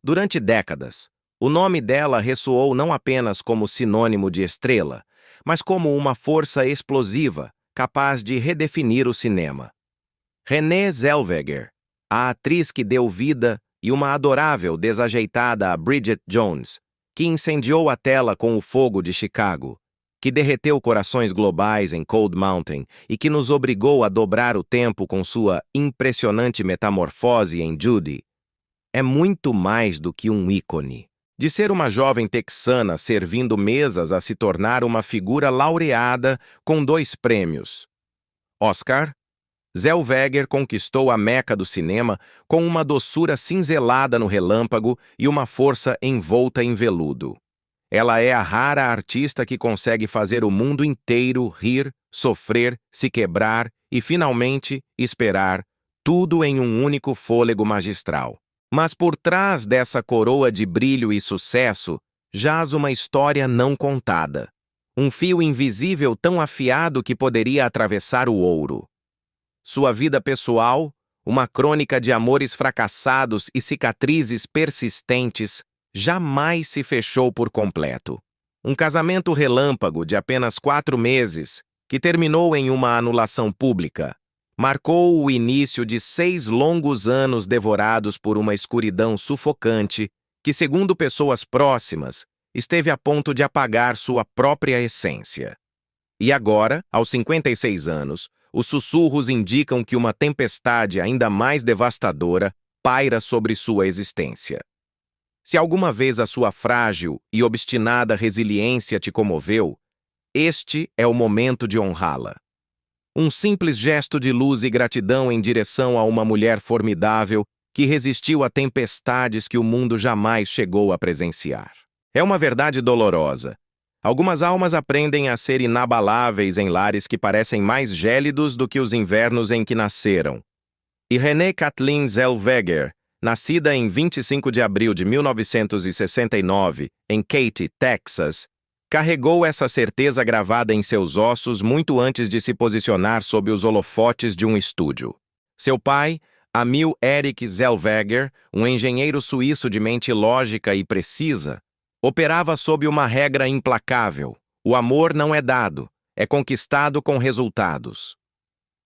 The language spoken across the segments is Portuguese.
Durante décadas, o nome dela ressoou não apenas como sinônimo de estrela, mas como uma força explosiva capaz de redefinir o cinema. Renée Zellweger, a atriz que deu vida e uma adorável desajeitada a Bridget Jones, que incendiou a tela com o fogo de Chicago, que derreteu corações globais em Cold Mountain e que nos obrigou a dobrar o tempo com sua impressionante metamorfose em Judy, é muito mais do que um ícone. De ser uma jovem texana servindo mesas a se tornar uma figura laureada com 2 prêmios Oscar, Zellweger conquistou a meca do cinema com uma doçura cinzelada no relâmpago e uma força envolta em veludo. Ela é a rara artista que consegue fazer o mundo inteiro rir, sofrer, se quebrar e, finalmente, esperar, tudo em um único fôlego magistral. Mas por trás dessa coroa de brilho e sucesso, jaz uma história não contada. Um fio invisível tão afiado que poderia atravessar o ouro. Sua vida pessoal, uma crônica de amores fracassados e cicatrizes persistentes, jamais se fechou por completo. Um casamento relâmpago de apenas 4 meses, que terminou em uma anulação pública, marcou o início de 6 longos anos devorados por uma escuridão sufocante que, segundo pessoas próximas, esteve a ponto de apagar sua própria essência. E agora, aos 56 anos, os sussurros indicam que uma tempestade ainda mais devastadora paira sobre sua existência. Se alguma vez a sua frágil e obstinada resiliência te comoveu, este é o momento de honrá-la. Um simples gesto de luz e gratidão em direção a uma mulher formidável que resistiu a tempestades que o mundo jamais chegou a presenciar. É uma verdade dolorosa. Algumas almas aprendem a ser inabaláveis em lares que parecem mais gélidos do que os invernos em que nasceram. E Renée Kathleen Zellweger, nascida em 25 de abril de 1969, em Katy, Texas, carregou essa certeza gravada em seus ossos muito antes de se posicionar sob os holofotes de um estúdio. Seu pai, Emil Erich Zellweger, um engenheiro suíço de mente lógica e precisa, operava sob uma regra implacável: o amor não é dado, é conquistado com resultados.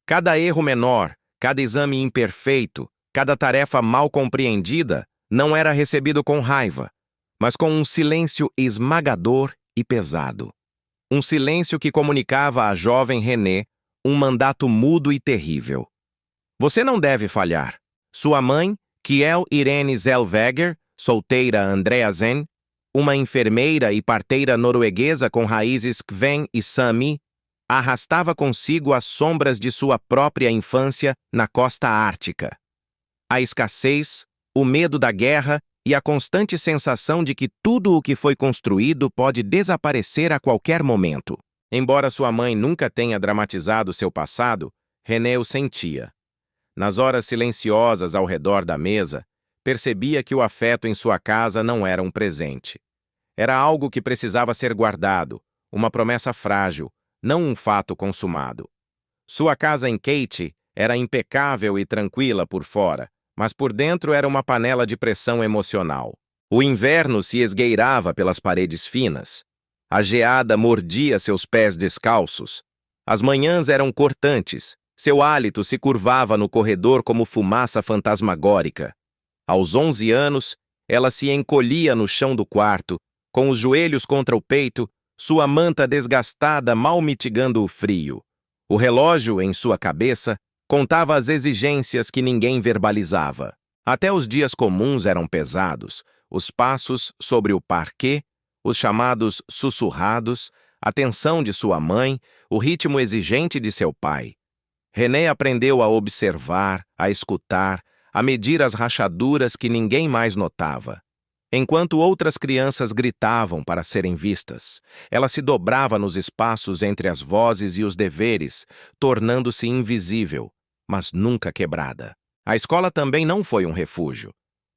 Cada erro menor, cada exame imperfeito, cada tarefa mal compreendida não era recebido com raiva, mas com um silêncio esmagador e pesado. Um silêncio que comunicava à jovem Renée um mandato mudo e terrível. Você não deve falhar. Sua mãe, Kjell Irene Zellweger, solteira Andrea Zen, uma enfermeira e parteira norueguesa com raízes Kven e Sami, arrastava consigo as sombras de sua própria infância na costa ártica. A escassez, o medo da guerra e a constante sensação de que tudo o que foi construído pode desaparecer a qualquer momento. Embora sua mãe nunca tenha dramatizado seu passado, Renée o sentia. Nas horas silenciosas ao redor da mesa, percebia que o afeto em sua casa não era um presente. Era algo que precisava ser guardado, uma promessa frágil, não um fato consumado. Sua casa em Katy era impecável e tranquila por fora, mas por dentro era uma panela de pressão emocional. O inverno se esgueirava pelas paredes finas. A geada mordia seus pés descalços. As manhãs eram cortantes. Seu hálito se curvava no corredor como fumaça fantasmagórica. Aos 11 anos, ela se encolhia no chão do quarto, com os joelhos contra o peito, sua manta desgastada mal mitigando o frio. O relógio, em sua cabeça, contava as exigências que ninguém verbalizava. Até os dias comuns eram pesados, os passos sobre o parquet, os chamados sussurrados, a tensão de sua mãe, o ritmo exigente de seu pai. Renée aprendeu a observar, a escutar, a medir as rachaduras que ninguém mais notava. Enquanto outras crianças gritavam para serem vistas, ela se dobrava nos espaços entre as vozes e os deveres, tornando-se invisível, mas nunca quebrada. A escola também não foi um refúgio.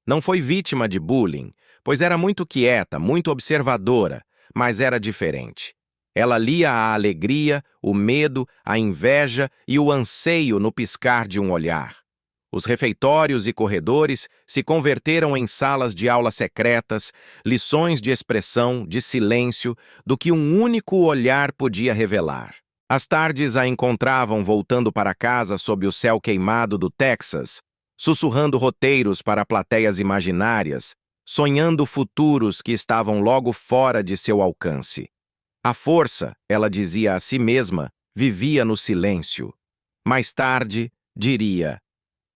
Não foi vítima de bullying, pois era muito quieta, muito observadora, mas era diferente. Ela lia a alegria, o medo, a inveja e o anseio no piscar de um olhar. Os refeitórios e corredores se converteram em salas de aula secretas, lições de expressão, de silêncio, do que um único olhar podia revelar. As tardes a encontravam voltando para casa sob o céu queimado do Texas, sussurrando roteiros para plateias imaginárias, sonhando futuros que estavam logo fora de seu alcance. A força, ela dizia a si mesma, vivia no silêncio. Mais tarde, diria: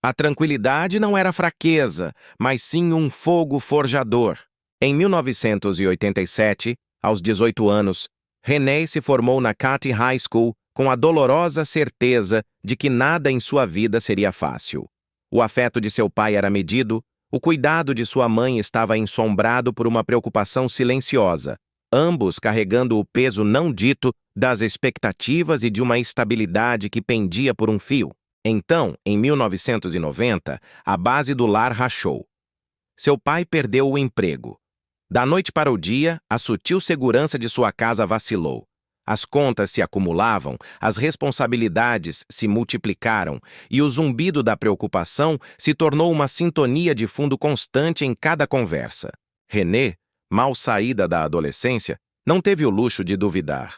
a tranquilidade não era fraqueza, mas sim um fogo forjador. Em 1987, aos 18 anos, Renee se formou na Katy High School com a dolorosa certeza de que nada em sua vida seria fácil. O afeto de seu pai era medido, o cuidado de sua mãe estava ensombrado por uma preocupação silenciosa, ambos carregando o peso não dito das expectativas e de uma estabilidade que pendia por um fio. Então, em 1990, a base do lar rachou. Seu pai perdeu o emprego. Da noite para o dia, a sutil segurança de sua casa vacilou. As contas se acumulavam, as responsabilidades se multiplicaram e o zumbido da preocupação se tornou uma sintonia de fundo constante em cada conversa. Renée, mal saída da adolescência, não teve o luxo de duvidar.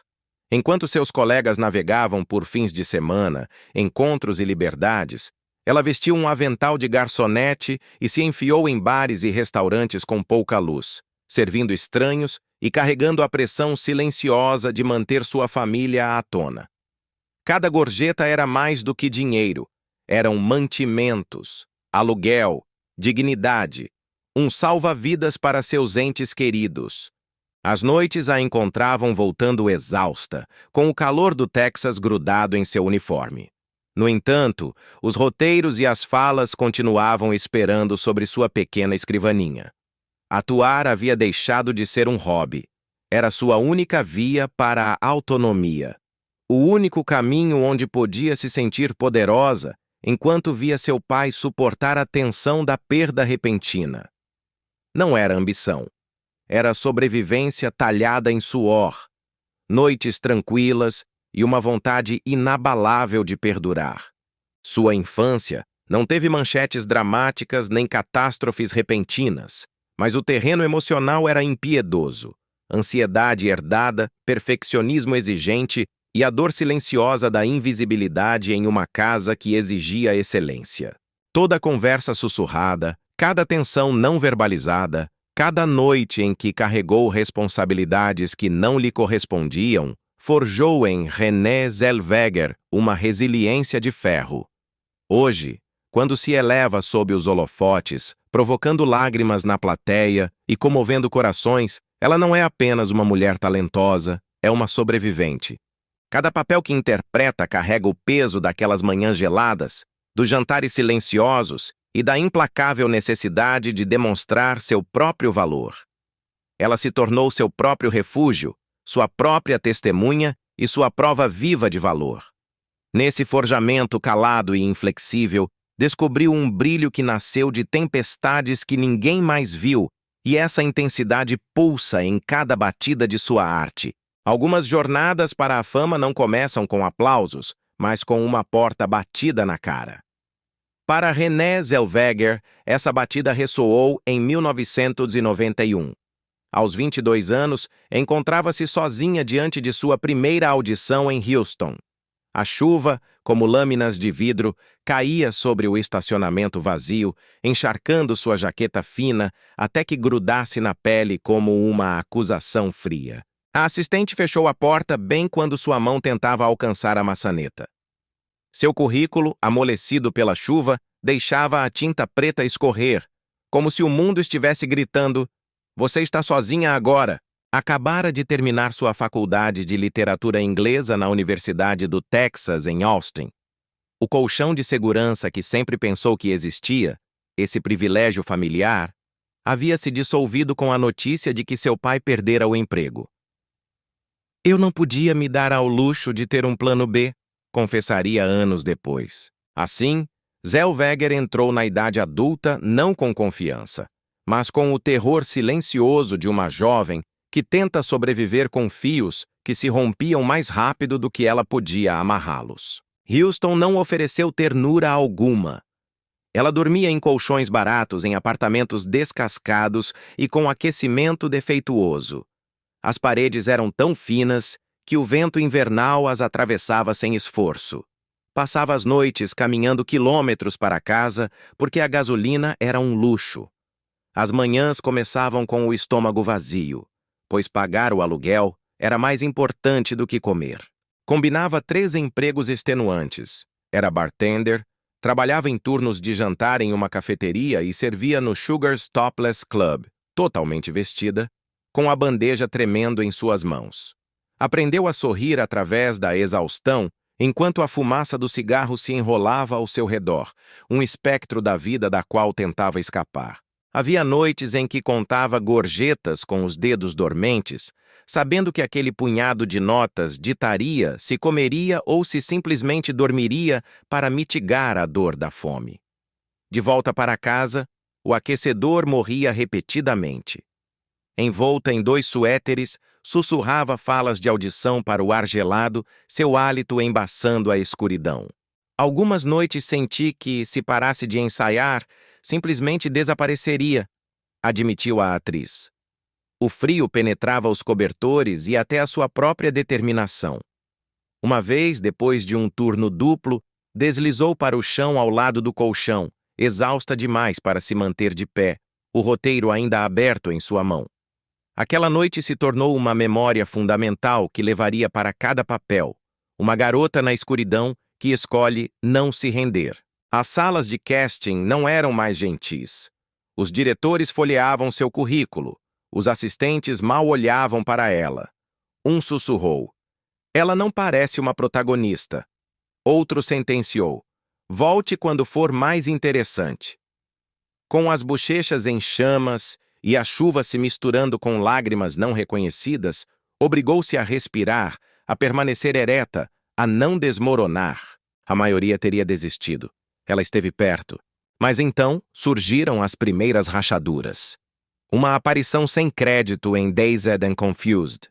Enquanto seus colegas navegavam por fins de semana, encontros e liberdades, ela vestiu um avental de garçonete e se enfiou em bares e restaurantes com pouca luz, servindo estranhos e carregando a pressão silenciosa de manter sua família à tona. Cada gorjeta era mais do que dinheiro, eram mantimentos, aluguel, dignidade, um salva-vidas para seus entes queridos. As noites a encontravam voltando exausta, com o calor do Texas grudado em seu uniforme. No entanto, os roteiros e as falas continuavam esperando sobre sua pequena escrivaninha. Atuar havia deixado de ser um hobby. Era sua única via para a autonomia. O único caminho onde podia se sentir poderosa enquanto via seu pai suportar a tensão da perda repentina. Não era ambição. Era sobrevivência talhada em suor, noites tranquilas e uma vontade inabalável de perdurar. Sua infância não teve manchetes dramáticas nem catástrofes repentinas, mas o terreno emocional era impiedoso. Ansiedade herdada, perfeccionismo exigente e a dor silenciosa da invisibilidade em uma casa que exigia excelência. Toda conversa sussurrada, cada tensão não verbalizada, cada noite em que carregou responsabilidades que não lhe correspondiam, forjou em Renée Zellweger uma resiliência de ferro. Hoje, quando se eleva sob os holofotes, provocando lágrimas na plateia e comovendo corações, ela não é apenas uma mulher talentosa, é uma sobrevivente. Cada papel que interpreta carrega o peso daquelas manhãs geladas, dos jantares silenciosos e da implacável necessidade de demonstrar seu próprio valor. Ela se tornou seu próprio refúgio, sua própria testemunha e sua prova viva de valor. Nesse forjamento calado e inflexível, descobriu um brilho que nasceu de tempestades que ninguém mais viu, e essa intensidade pulsa em cada batida de sua arte. Algumas jornadas para a fama não começam com aplausos, mas com uma porta batida na cara. Para Renée Zellweger, essa batida ressoou em 1991. Aos 22 anos, encontrava-se sozinha diante de sua primeira audição em Houston. A chuva, como lâminas de vidro, caía sobre o estacionamento vazio, encharcando sua jaqueta fina até que grudasse na pele como uma acusação fria. A assistente fechou a porta bem quando sua mão tentava alcançar a maçaneta. Seu currículo, amolecido pela chuva, deixava a tinta preta escorrer, como se o mundo estivesse gritando: "Você está sozinha agora." Acabara de terminar sua faculdade de literatura inglesa na Universidade do Texas, em Austin. O colchão de segurança que sempre pensou que existia, esse privilégio familiar, havia se dissolvido com a notícia de que seu pai perdera o emprego. "Eu não podia me dar ao luxo de ter um plano B", confessaria anos depois. Assim, Zellweger entrou na idade adulta não com confiança, mas com o terror silencioso de uma jovem que tenta sobreviver com fios que se rompiam mais rápido do que ela podia amarrá-los. Houston não ofereceu ternura alguma. Ela dormia em colchões baratos em apartamentos descascados e com aquecimento defeituoso. As paredes eram tão finas que o vento invernal as atravessava sem esforço. Passava as noites caminhando quilômetros para casa porque a gasolina era um luxo. As manhãs começavam com o estômago vazio, pois pagar o aluguel era mais importante do que comer. Combinava 3 empregos extenuantes. Era bartender, trabalhava em turnos de jantar em uma cafeteria e servia no Sugar's Topless Club, totalmente vestida, com a bandeja tremendo em suas mãos. Aprendeu a sorrir através da exaustão enquanto a fumaça do cigarro se enrolava ao seu redor, um espectro da vida da qual tentava escapar. Havia noites em que contava gorjetas com os dedos dormentes, sabendo que aquele punhado de notas ditaria se comeria ou se simplesmente dormiria para mitigar a dor da fome. De volta para casa, o aquecedor morria repetidamente. Envolta em 2 suéteres, sussurrava falas de audição para o ar gelado, seu hálito embaçando a escuridão. Algumas noites senti que, se parasse de ensaiar, simplesmente desapareceria, admitiu a atriz. O frio penetrava os cobertores e até a sua própria determinação. Uma vez, depois de um turno duplo, deslizou para o chão ao lado do colchão, exausta demais para se manter de pé, o roteiro ainda aberto em sua mão. Aquela noite se tornou uma memória fundamental que levaria para cada papel, uma garota na escuridão que escolhe não se render. As salas de casting não eram mais gentis. Os diretores folheavam seu currículo. Os assistentes mal olhavam para ela. Um sussurrou: "Ela não parece uma protagonista." Outro sentenciou: "Volte quando for mais interessante." Com as bochechas em chamas e a chuva se misturando com lágrimas não reconhecidas, obrigou-se a respirar, a permanecer ereta, a não desmoronar. A maioria teria desistido. Ela esteve perto. Mas então surgiram as primeiras rachaduras. Uma aparição sem crédito em Dazed and Confused.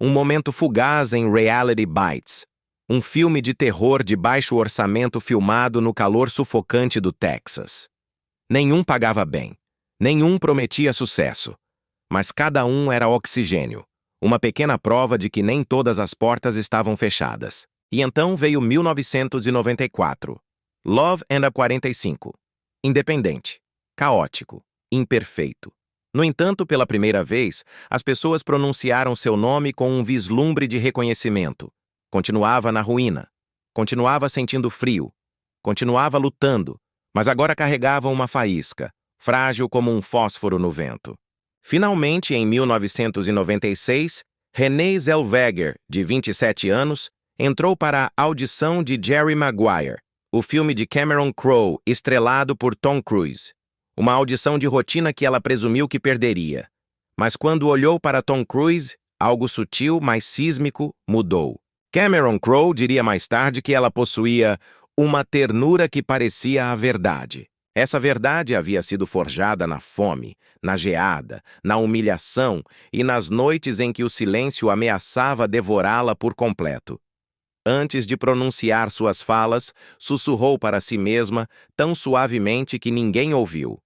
Um momento fugaz em Reality Bites. Um filme de terror de baixo orçamento filmado no calor sufocante do Texas. Nenhum pagava bem. Nenhum prometia sucesso. Mas cada um era oxigênio. Uma pequena prova de que nem todas as portas estavam fechadas. E então veio 1994. Love and a 45. Independente. Caótico. Imperfeito. No entanto, pela primeira vez, as pessoas pronunciaram seu nome com um vislumbre de reconhecimento. Continuava na ruína. Continuava sentindo frio. Continuava lutando. Mas agora carregava uma faísca, frágil como um fósforo no vento. Finalmente, em 1996, Renée Zellweger, de 27 anos, entrou para a audição de Jerry Maguire, o filme de Cameron Crowe, estrelado por Tom Cruise. Uma audição de rotina que ela presumiu que perderia. Mas quando olhou para Tom Cruise, algo sutil, mas sísmico, mudou. Cameron Crowe diria mais tarde que ela possuía uma ternura que parecia a verdade. Essa verdade havia sido forjada na fome, na geada, na humilhação e nas noites em que o silêncio ameaçava devorá-la por completo. Antes de pronunciar suas falas, sussurrou para si mesma, tão suavemente que ninguém ouviu: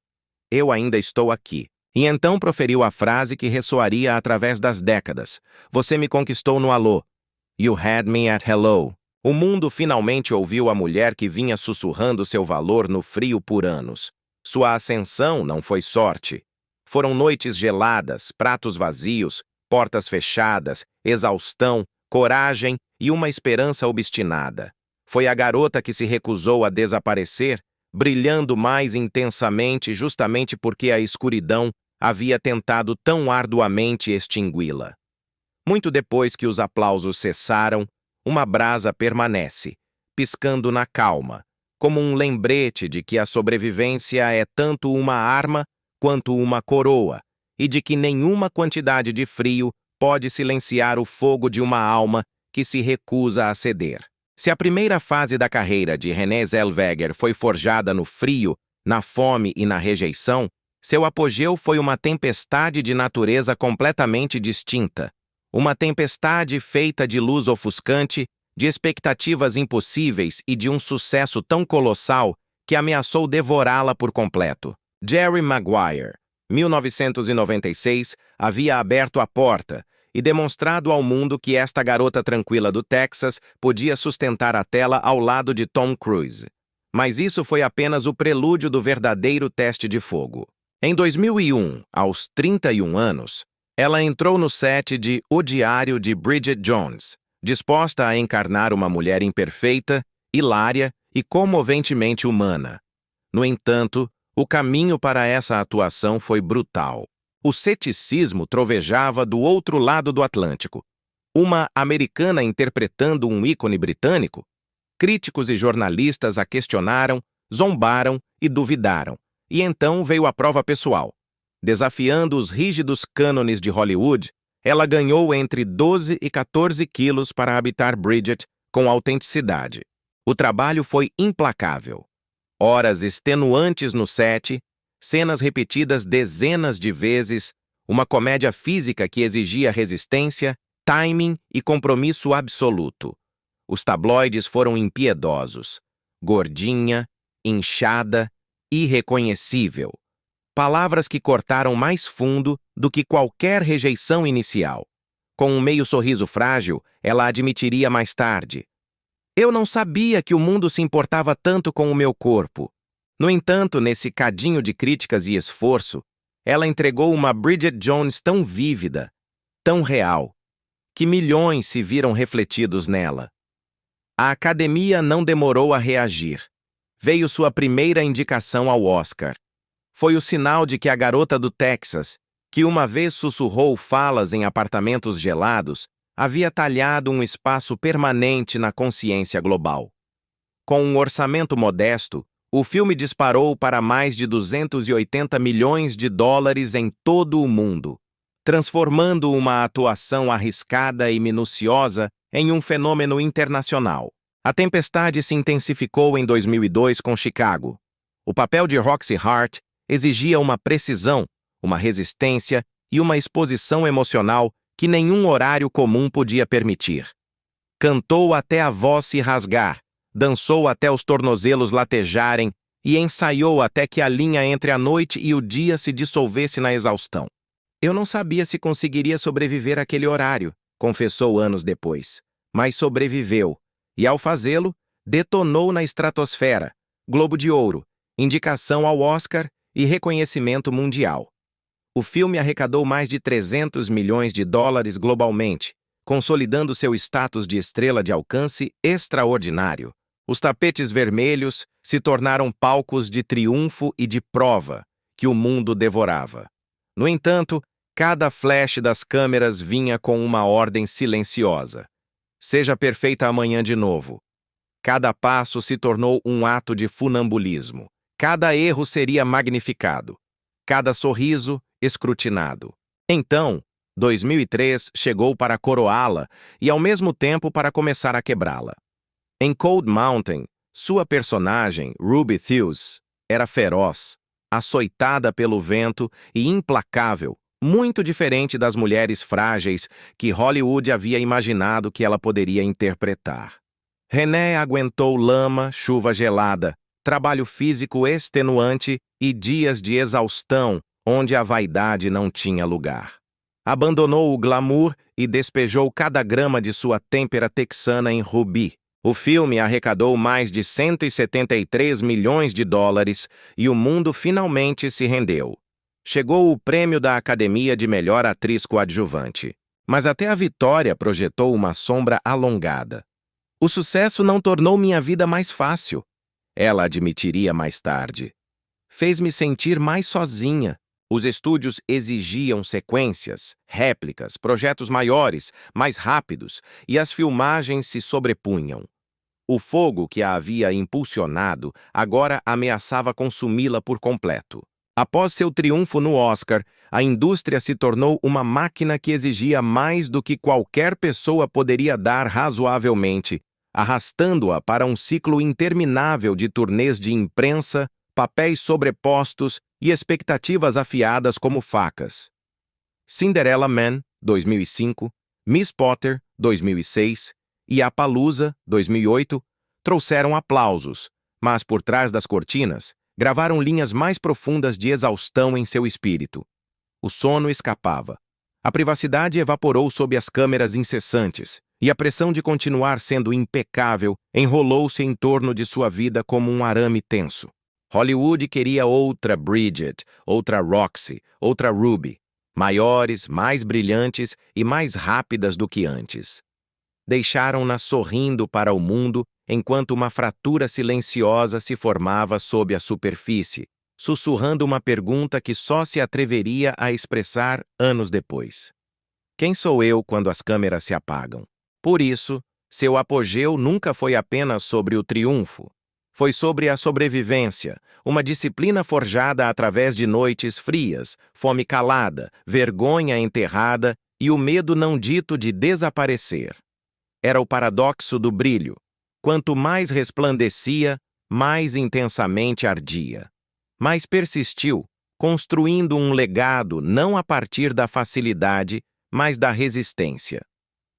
"Eu ainda estou aqui." E então proferiu a frase que ressoaria através das décadas: "Você me conquistou no alô. You had me at hello." O mundo finalmente ouviu a mulher que vinha sussurrando seu valor no frio por anos. Sua ascensão não foi sorte. Foram noites geladas, pratos vazios, portas fechadas, exaustão, coragem e uma esperança obstinada. Foi a garota que se recusou a desaparecer, brilhando mais intensamente justamente porque a escuridão havia tentado tão arduamente extingui-la. Muito depois que os aplausos cessaram, uma brasa permanece, piscando na calma, como um lembrete de que a sobrevivência é tanto uma arma quanto uma coroa, e de que nenhuma quantidade de frio pode silenciar o fogo de uma alma que se recusa a ceder. Se a primeira fase da carreira de Renée Zellweger foi forjada no frio, na fome e na rejeição, seu apogeu foi uma tempestade de natureza completamente distinta. Uma tempestade feita de luz ofuscante, de expectativas impossíveis e de um sucesso tão colossal que ameaçou devorá-la por completo. Jerry Maguire, 1996, havia aberto a porta e demonstrado ao mundo que esta garota tranquila do Texas podia sustentar a tela ao lado de Tom Cruise. Mas isso foi apenas o prelúdio do verdadeiro teste de fogo. Em 2001, aos 31 anos, ela entrou no set de O Diário de Bridget Jones, disposta a encarnar uma mulher imperfeita, hilária e comoventemente humana. No entanto, o caminho para essa atuação foi brutal. O ceticismo trovejava do outro lado do Atlântico. Uma americana interpretando um ícone britânico? Críticos e jornalistas a questionaram, zombaram e duvidaram. E então veio a prova pessoal. Desafiando os rígidos cânones de Hollywood, ela ganhou entre 12 e 14 quilos para habitar Bridget com autenticidade. O trabalho foi implacável. Horas extenuantes no set, cenas repetidas dezenas de vezes, uma comédia física que exigia resistência, timing e compromisso absoluto. Os tabloides foram impiedosos. Gordinha, inchada, irreconhecível. Palavras que cortaram mais fundo do que qualquer rejeição inicial. Com um meio sorriso frágil, ela admitiria mais tarde: "Eu não sabia que o mundo se importava tanto com o meu corpo." No entanto, nesse cadinho de críticas e esforço, ela entregou uma Bridget Jones tão vívida, tão real, que milhões se viram refletidos nela. A academia não demorou a reagir. Veio sua primeira indicação ao Oscar. Foi o sinal de que a garota do Texas, que uma vez sussurrou falas em apartamentos gelados, havia talhado um espaço permanente na consciência global. Com um orçamento modesto, o filme disparou para mais de 280 milhões de dólares em todo o mundo, transformando uma atuação arriscada e minuciosa em um fenômeno internacional. A tempestade se intensificou em 2002 com Chicago. O papel de Roxie Hart exigia uma precisão, uma resistência e uma exposição emocional que nenhum horário comum podia permitir. Cantou até a voz se rasgar, dançou até os tornozelos latejarem e ensaiou até que a linha entre a noite e o dia se dissolvesse na exaustão. "Eu não sabia se conseguiria sobreviver àquele horário", confessou anos depois, mas sobreviveu, e ao fazê-lo, detonou na estratosfera, Globo de Ouro, indicação ao Oscar e reconhecimento mundial. O filme arrecadou mais de 300 milhões de dólares globalmente, consolidando seu status de estrela de alcance extraordinário. Os tapetes vermelhos se tornaram palcos de triunfo e de prova que o mundo devorava. No entanto, cada flash das câmeras vinha com uma ordem silenciosa: "Seja perfeita amanhã de novo." Cada passo se tornou um ato de funambulismo. Cada erro seria magnificado. Cada sorriso, escrutinado. Então, 2003 chegou para coroá-la e, ao mesmo tempo, para começar a quebrá-la. Em Cold Mountain, sua personagem, Ruby Thews, era feroz, açoitada pelo vento e implacável, muito diferente das mulheres frágeis que Hollywood havia imaginado que ela poderia interpretar. Renée aguentou lama, chuva gelada, trabalho físico extenuante e dias de exaustão onde a vaidade não tinha lugar. Abandonou o glamour e despejou cada grama de sua têmpera texana em Ruby. O filme arrecadou mais de 173 milhões de dólares e o mundo finalmente se rendeu. Chegou o prêmio da Academia de Melhor Atriz Coadjuvante, mas até a vitória projetou uma sombra alongada. "O sucesso não tornou minha vida mais fácil", ela admitiria mais tarde. "Fez-me sentir mais sozinha." Os estúdios exigiam sequências, réplicas, projetos maiores, mais rápidos, e as filmagens se sobrepunham. O fogo que a havia impulsionado agora ameaçava consumi-la por completo. Após seu triunfo no Oscar, a indústria se tornou uma máquina que exigia mais do que qualquer pessoa poderia dar razoavelmente, arrastando-a para um ciclo interminável de turnês de imprensa, papéis sobrepostos e expectativas afiadas como facas. Cinderella Man, 2005, Miss Potter, 2006 e Appaloosa, 2008, trouxeram aplausos, Mas por trás das cortinas, gravaram linhas mais profundas de exaustão em seu espírito. O sono escapava. A privacidade evaporou sob as câmeras incessantes, e a pressão de continuar sendo impecável enrolou-se em torno de sua vida como um arame tenso. Hollywood queria outra Bridget, outra Roxy, outra Ruby, maiores, mais brilhantes e mais rápidas do que antes. Deixaram-na sorrindo para o mundo enquanto uma fratura silenciosa se formava sob a superfície, sussurrando uma pergunta que só se atreveria a expressar anos depois. Quem sou eu quando as câmeras se apagam? Por isso, seu apogeu nunca foi apenas sobre o triunfo. Foi sobre a sobrevivência, uma disciplina forjada através de noites frias, fome calada, vergonha enterrada e o medo não dito de desaparecer. Era o paradoxo do brilho. Quanto mais resplandecia, mais intensamente ardia. Mas persistiu, construindo um legado não a partir da facilidade, mas da resistência.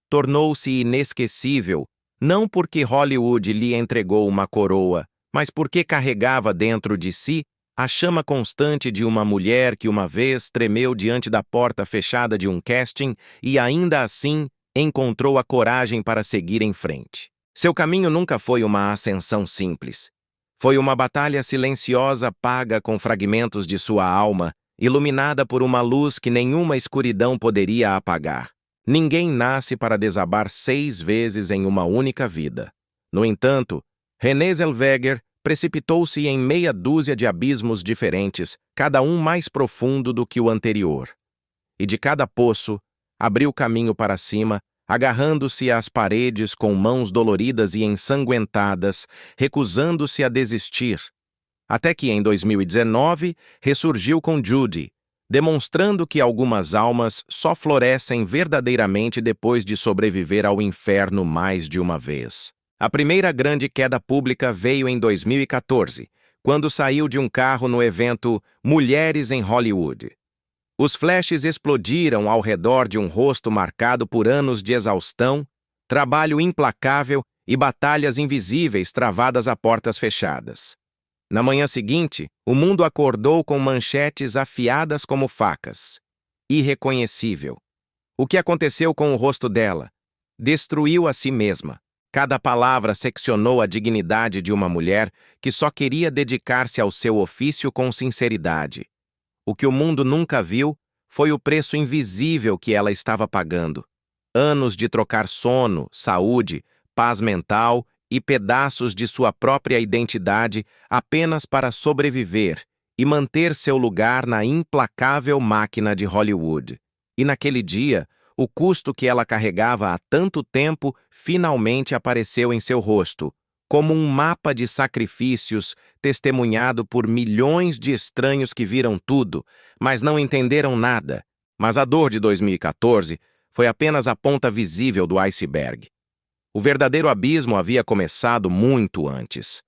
Tornou-se inesquecível, não porque Hollywood lhe entregou uma coroa, mas porque carregava dentro de si a chama constante de uma mulher que uma vez tremeu diante da porta fechada de um casting e ainda assim encontrou a coragem para seguir em frente. Seu caminho nunca foi uma ascensão simples. Foi uma batalha silenciosa paga com fragmentos de sua alma, iluminada por uma luz que nenhuma escuridão poderia apagar. Ninguém nasce para desabar 6 vezes em uma única vida. No entanto, Renée Zellweger precipitou-se em meia dúzia de abismos diferentes, cada um mais profundo do que o anterior. E de cada poço, abriu caminho para cima, agarrando-se às paredes com mãos doloridas e ensanguentadas, recusando-se a desistir. Até que, em 2019, ressurgiu com Judy, demonstrando que algumas almas só florescem verdadeiramente depois de sobreviver ao inferno mais de uma vez. A primeira grande queda pública veio em 2014, quando saiu de um carro no evento Mulheres em Hollywood. Os flashes explodiram ao redor de um rosto marcado por anos de exaustão, trabalho implacável e batalhas invisíveis travadas a portas fechadas. Na manhã seguinte, o mundo acordou com manchetes afiadas como facas. Irreconhecível. O que aconteceu com o rosto dela? Destruiu a si mesma. Cada palavra seccionou a dignidade de uma mulher que só queria dedicar-se ao seu ofício com sinceridade. O que o mundo nunca viu foi o preço invisível que ela estava pagando. Anos de trocar sono, saúde, paz mental e pedaços de sua própria identidade apenas para sobreviver e manter seu lugar na implacável máquina de Hollywood. E naquele dia, o custo que ela carregava há tanto tempo finalmente apareceu em seu rosto, como um mapa de sacrifícios testemunhado por milhões de estranhos que viram tudo, mas não entenderam nada. Mas a dor de 2014 foi apenas a ponta visível do iceberg. O verdadeiro abismo havia começado muito antes.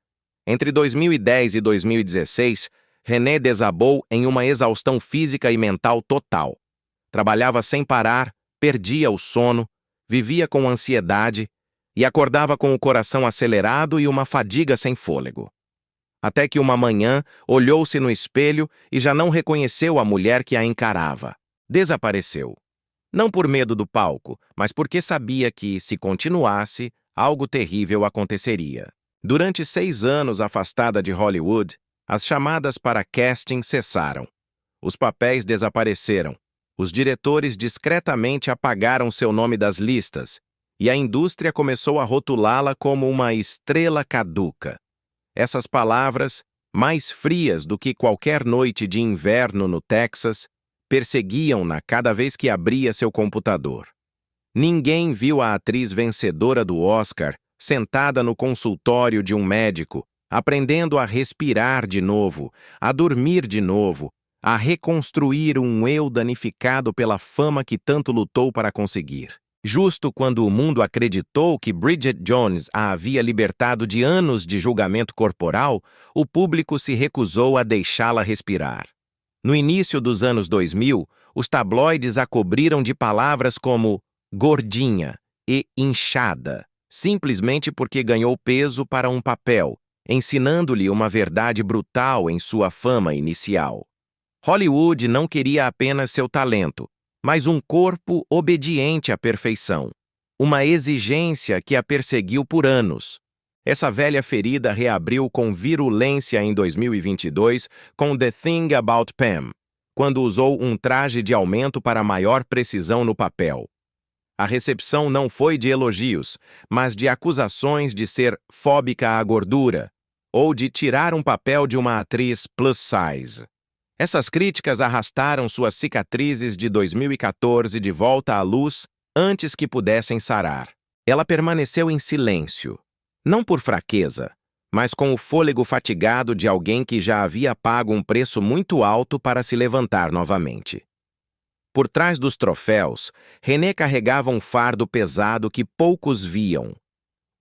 Entre 2010 e 2016, Renée desabou em uma exaustão física e mental total. Trabalhava sem parar, perdia o sono, vivia com ansiedade e acordava com o coração acelerado e uma fadiga sem fôlego. Até que uma manhã olhou-se no espelho e já não reconheceu a mulher que a encarava. Desapareceu. Não por medo do palco, mas porque sabia que, se continuasse, algo terrível aconteceria. Durante 6 anos afastada de Hollywood, as chamadas para casting cessaram. Os papéis desapareceram. Os diretores discretamente apagaram seu nome das listas, e a indústria começou a rotulá-la como uma estrela caduca. Essas palavras, mais frias do que qualquer noite de inverno no Texas, perseguiam-na cada vez que abria seu computador. Ninguém viu a atriz vencedora do Oscar sentada no consultório de um médico, aprendendo a respirar de novo, a dormir de novo, a reconstruir um eu danificado pela fama que tanto lutou para conseguir. Justo quando o mundo acreditou que Bridget Jones a havia libertado de anos de julgamento corporal, o público se recusou a deixá-la respirar. No início dos anos 2000, os tabloides a cobriram de palavras como gordinha e inchada, simplesmente porque ganhou peso para um papel, ensinando-lhe uma verdade brutal em sua fama inicial. Hollywood não queria apenas seu talento, mas um corpo obediente à perfeição. Uma exigência que a perseguiu por anos. Essa velha ferida reabriu com virulência em 2022 com The Thing About Pam, quando usou um traje de aumento para maior precisão no papel. A recepção não foi de elogios, mas de acusações de ser fóbica à gordura ou de tirar um papel de uma atriz plus size. Essas críticas arrastaram suas cicatrizes de 2014 de volta à luz antes que pudessem sarar. Ela permaneceu em silêncio, não por fraqueza, mas com o fôlego fatigado de alguém que já havia pago um preço muito alto para se levantar novamente. Por trás dos troféus, Renée carregava um fardo pesado que poucos viam.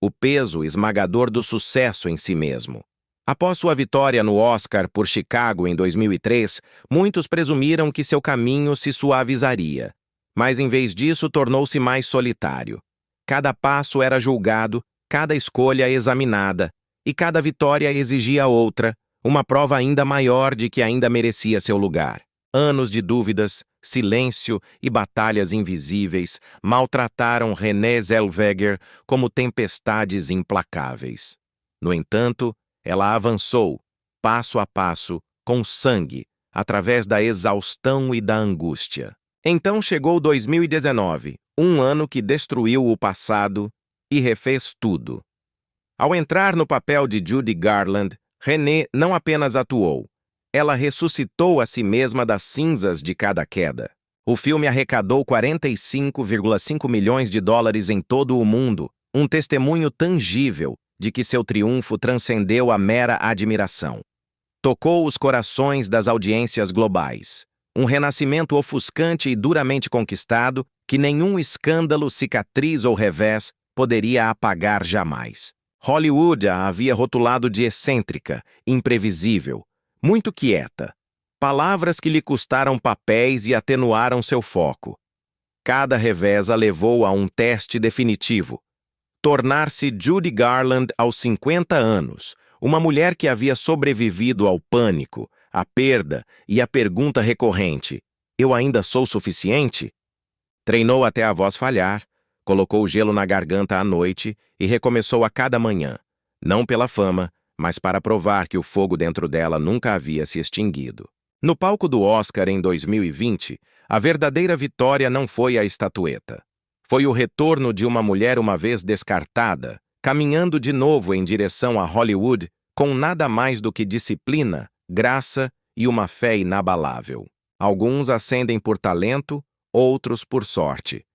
O peso esmagador do sucesso em si mesmo. Após sua vitória no Oscar por Chicago em 2003, muitos presumiram que seu caminho se suavizaria. Mas em vez disso, tornou-se mais solitário. Cada passo era julgado, cada escolha examinada, e cada vitória exigia outra, uma prova ainda maior de que ainda merecia seu lugar. Anos de dúvidas, silêncio e batalhas invisíveis maltrataram Renée Zellweger como tempestades implacáveis. No entanto, ela avançou, passo a passo, com sangue, através da exaustão e da angústia. Então chegou 2019, um ano que destruiu o passado e refez tudo. Ao entrar no papel de Judy Garland, Renée não apenas atuou, ela ressuscitou a si mesma das cinzas de cada queda. O filme arrecadou 45,5 milhões de dólares em todo o mundo, um testemunho tangível de que seu triunfo transcendeu a mera admiração. Tocou os corações das audiências globais. Um renascimento ofuscante e duramente conquistado que nenhum escândalo, cicatriz ou revés poderia apagar jamais. Hollywood a havia rotulado de excêntrica, imprevisível, muito quieta. Palavras que lhe custaram papéis e atenuaram seu foco. Cada revés a levou a um teste definitivo. Tornar-se Judy Garland aos 50 anos, uma mulher que havia sobrevivido ao pânico, à perda e à pergunta recorrente: eu ainda sou suficiente? Treinou até a voz falhar, colocou gelo na garganta à noite e recomeçou a cada manhã, não pela fama, mas para provar que o fogo dentro dela nunca havia se extinguido. No palco do Oscar em 2020, a verdadeira vitória não foi a estatueta. Foi o retorno de uma mulher uma vez descartada, caminhando de novo em direção a Hollywood com nada mais do que disciplina, graça e uma fé inabalável. Alguns ascendem por talento, outros por sorte.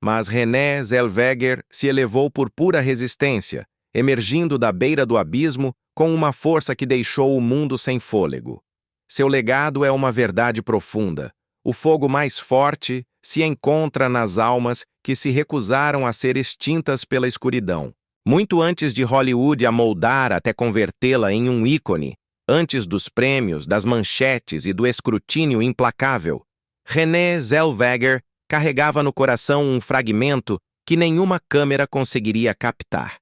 Mas Renée Zellweger se elevou por pura resistência, emergindo da beira do abismo com uma força que deixou o mundo sem fôlego. Seu legado é uma verdade profunda. O fogo mais forte se encontra nas almas que se recusaram a ser extintas pela escuridão. Muito antes de Hollywood a moldar até convertê-la em um ícone, antes dos prêmios, das manchetes e do escrutínio implacável, Renée Zellweger carregava no coração um fragmento que nenhuma câmera conseguiria captar.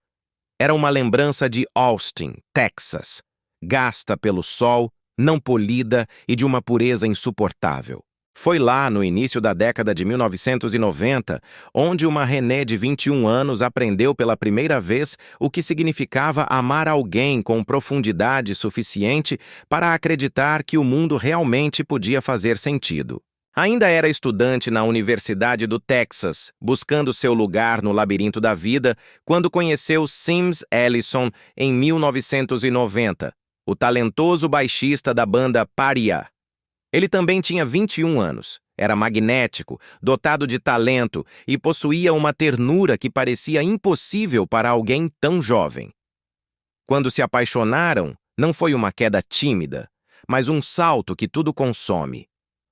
Era uma lembrança de Austin, Texas, gasta pelo sol, não polida e de uma pureza insuportável. Foi lá, no início da década de 1990, onde uma Renée de 21 anos aprendeu pela primeira vez o que significava amar alguém com profundidade suficiente para acreditar que o mundo realmente podia fazer sentido. Ainda era estudante na Universidade do Texas, buscando seu lugar no labirinto da vida, quando conheceu Sims Ellison em 1990, o talentoso baixista da banda Pariah. Ele também tinha 21 anos, era magnético, dotado de talento e possuía uma ternura que parecia impossível para alguém tão jovem. Quando se apaixonaram, não foi uma queda tímida, mas um salto que tudo consome.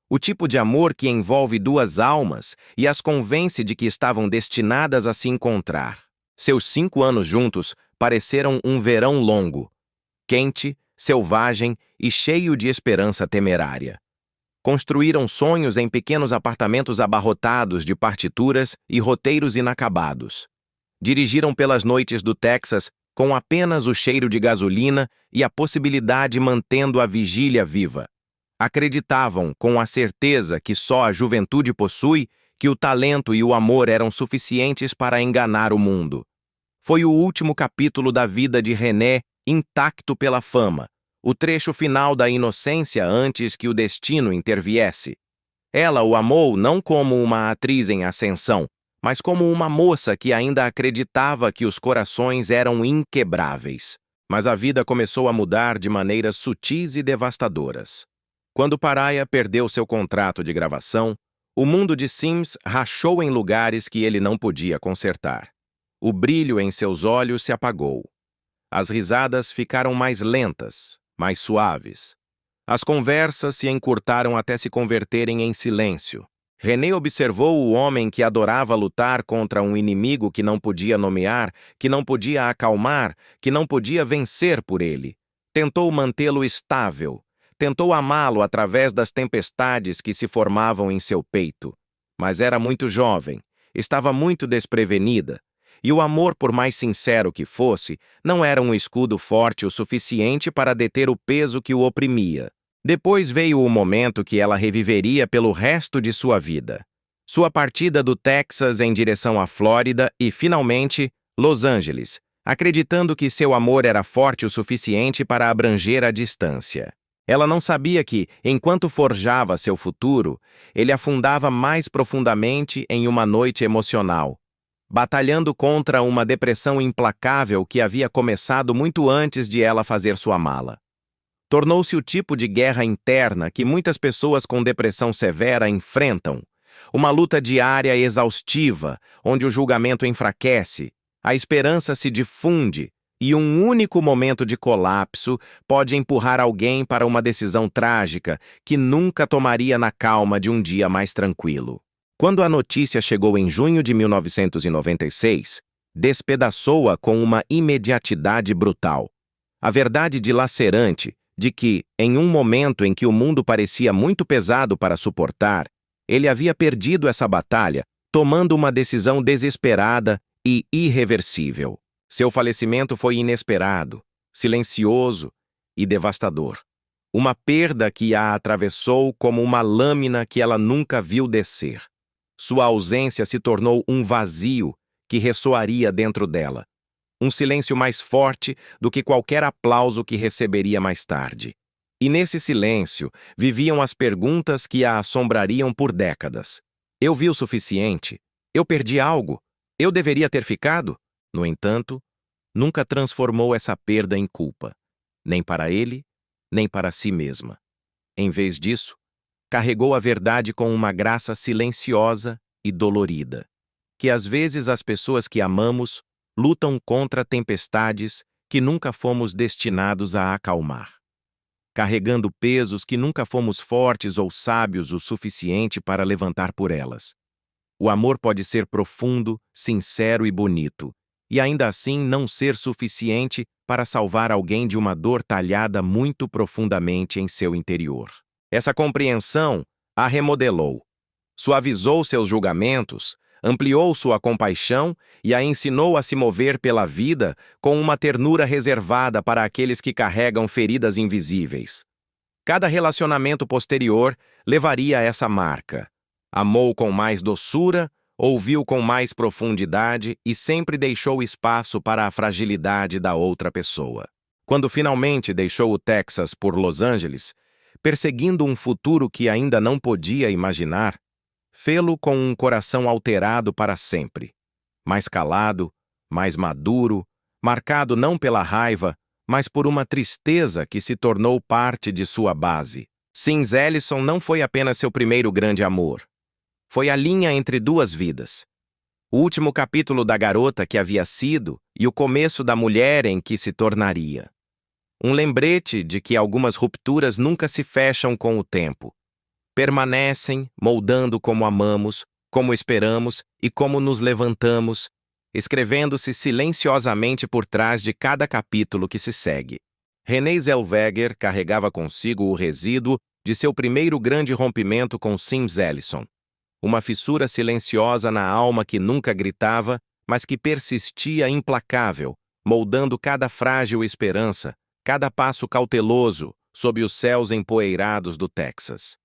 O tipo de amor que envolve duas almas e as convence de que estavam destinadas a se encontrar. Seus 5 anos juntos pareceram um verão longo, quente, selvagem e cheio de esperança temerária. Construíram sonhos em pequenos apartamentos abarrotados de partituras e roteiros inacabados. Dirigiram pelas noites do Texas com apenas o cheiro de gasolina e a possibilidade mantendo a vigília viva. Acreditavam, com a certeza que só a juventude possui, que o talento e o amor eram suficientes para enganar o mundo. Foi o último capítulo da vida de René, intacto pela fama, o trecho final da inocência antes que o destino interviesse. Ela o amou não como uma atriz em ascensão, mas como uma moça que ainda acreditava que os corações eram inquebráveis. Mas a vida começou a mudar de maneiras sutis e devastadoras. Quando Pariah perdeu seu contrato de gravação, o mundo de Sims rachou em lugares que ele não podia consertar. O brilho em seus olhos se apagou. As risadas ficaram mais lentas, mais suaves. As conversas se encurtaram até se converterem em silêncio. René observou o homem que adorava lutar contra um inimigo que não podia nomear, que não podia acalmar, que não podia vencer por ele. Tentou mantê-lo estável. Tentou amá-lo através das tempestades que se formavam em seu peito. Mas era muito jovem, estava muito desprevenida, e o amor, por mais sincero que fosse, não era um escudo forte o suficiente para deter o peso que o oprimia. Depois veio o momento que ela reviveria pelo resto de sua vida. Sua partida do Texas em direção à Flórida e, finalmente, Los Angeles, acreditando que seu amor era forte o suficiente para abranger a distância. Ela não sabia que, enquanto forjava seu futuro, ele afundava mais profundamente em uma noite emocional, batalhando contra uma depressão implacável que havia começado muito antes de ela fazer sua mala. Tornou-se o tipo de guerra interna que muitas pessoas com depressão severa enfrentam, uma luta diária exaustiva, onde o julgamento enfraquece, a esperança se difunde, e um único momento de colapso pode empurrar alguém para uma decisão trágica que nunca tomaria na calma de um dia mais tranquilo. Quando a notícia chegou em junho de 1996, despedaçou-a com uma imediatidade brutal. A verdade dilacerante de que, em um momento em que o mundo parecia muito pesado para suportar, ele havia perdido essa batalha, tomando uma decisão desesperada e irreversível. Seu falecimento foi inesperado, silencioso e devastador. Uma perda que a atravessou como uma lâmina que ela nunca viu descer. Sua ausência se tornou um vazio que ressoaria dentro dela. Um silêncio mais forte do que qualquer aplauso que receberia mais tarde. E nesse silêncio viviam as perguntas que a assombrariam por décadas. Eu vi o suficiente? Eu perdi algo? Eu deveria ter ficado? No entanto, nunca transformou essa perda em culpa, nem para ele, nem para si mesma. Em vez disso, carregou a verdade com uma graça silenciosa e dolorida, que às vezes as pessoas que amamos lutam contra tempestades que nunca fomos destinados a acalmar, carregando pesos que nunca fomos fortes ou sábios o suficiente para levantar por elas. O amor pode ser profundo, sincero e bonito, e ainda assim não ser suficiente para salvar alguém de uma dor talhada muito profundamente em seu interior. Essa compreensão a remodelou, suavizou seus julgamentos, ampliou sua compaixão e a ensinou a se mover pela vida com uma ternura reservada para aqueles que carregam feridas invisíveis. Cada relacionamento posterior levaria a essa marca. Amou com mais doçura, ouviu com mais profundidade e sempre deixou espaço para a fragilidade da outra pessoa. Quando finalmente deixou o Texas por Los Angeles, perseguindo um futuro que ainda não podia imaginar, fê-lo com um coração alterado para sempre, mais calado, mais maduro, marcado não pela raiva, mas por uma tristeza que se tornou parte de sua base. Sims Ellison não foi apenas seu primeiro grande amor. Foi a linha entre duas vidas. O último capítulo da garota que havia sido e o começo da mulher em que se tornaria. Um lembrete de que algumas rupturas nunca se fecham com o tempo. Permanecem, moldando como amamos, como esperamos e como nos levantamos, escrevendo-se silenciosamente por trás de cada capítulo que se segue. Renée Zellweger carregava consigo o resíduo de seu primeiro grande rompimento com Sims Ellison. Uma fissura silenciosa na alma que nunca gritava, mas que persistia implacável, moldando cada frágil esperança, cada passo cauteloso sob os céus empoeirados do Texas.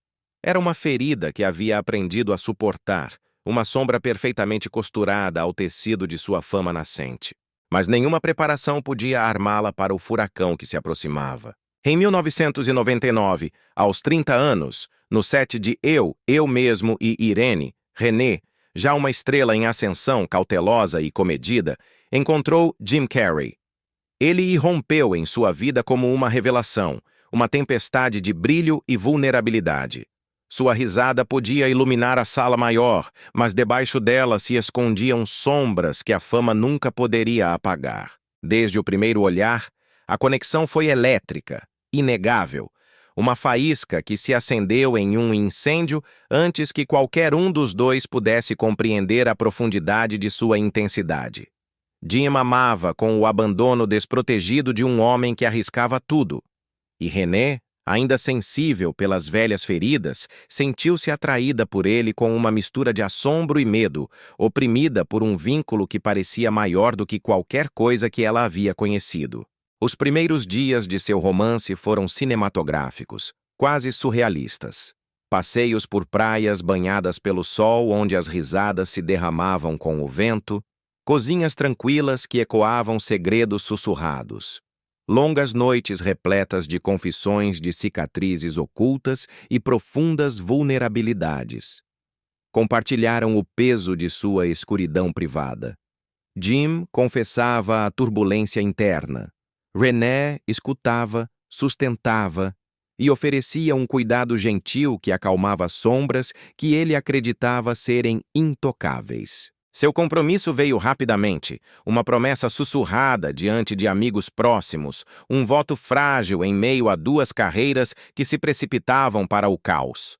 Era uma ferida que havia aprendido a suportar, uma sombra perfeitamente costurada ao tecido de sua fama nascente. Mas nenhuma preparação podia armá-la para o furacão que se aproximava. Em 1999, aos 30 anos, no set de Eu Mesmo e Irene, René, já uma estrela em ascensão cautelosa e comedida, encontrou Jim Carrey. Ele irrompeu em sua vida como uma revelação, uma tempestade de brilho e vulnerabilidade. Sua risada podia iluminar a sala maior, mas debaixo dela se escondiam sombras que a fama nunca poderia apagar. Desde o primeiro olhar, a conexão foi elétrica, inegável, uma faísca que se acendeu em um incêndio antes que qualquer um dos dois pudesse compreender a profundidade de sua intensidade. Jim amava com o abandono desprotegido de um homem que arriscava tudo, e René, ainda sensível pelas velhas feridas, sentiu-se atraída por ele com uma mistura de assombro e medo, oprimida por um vínculo que parecia maior do que qualquer coisa que ela havia conhecido. Os primeiros dias de seu romance foram cinematográficos, quase surrealistas. Passeios por praias banhadas pelo sol onde as risadas se derramavam com o vento, cozinhas tranquilas que ecoavam segredos sussurrados. Longas noites repletas de confissões de cicatrizes ocultas e profundas vulnerabilidades. Compartilharam o peso de sua escuridão privada. Jim confessava a turbulência interna. René escutava, sustentava e oferecia um cuidado gentil que acalmava sombras que ele acreditava serem intocáveis. Seu compromisso veio rapidamente, uma promessa sussurrada diante de amigos próximos, um voto frágil em meio a duas carreiras que se precipitavam para o caos.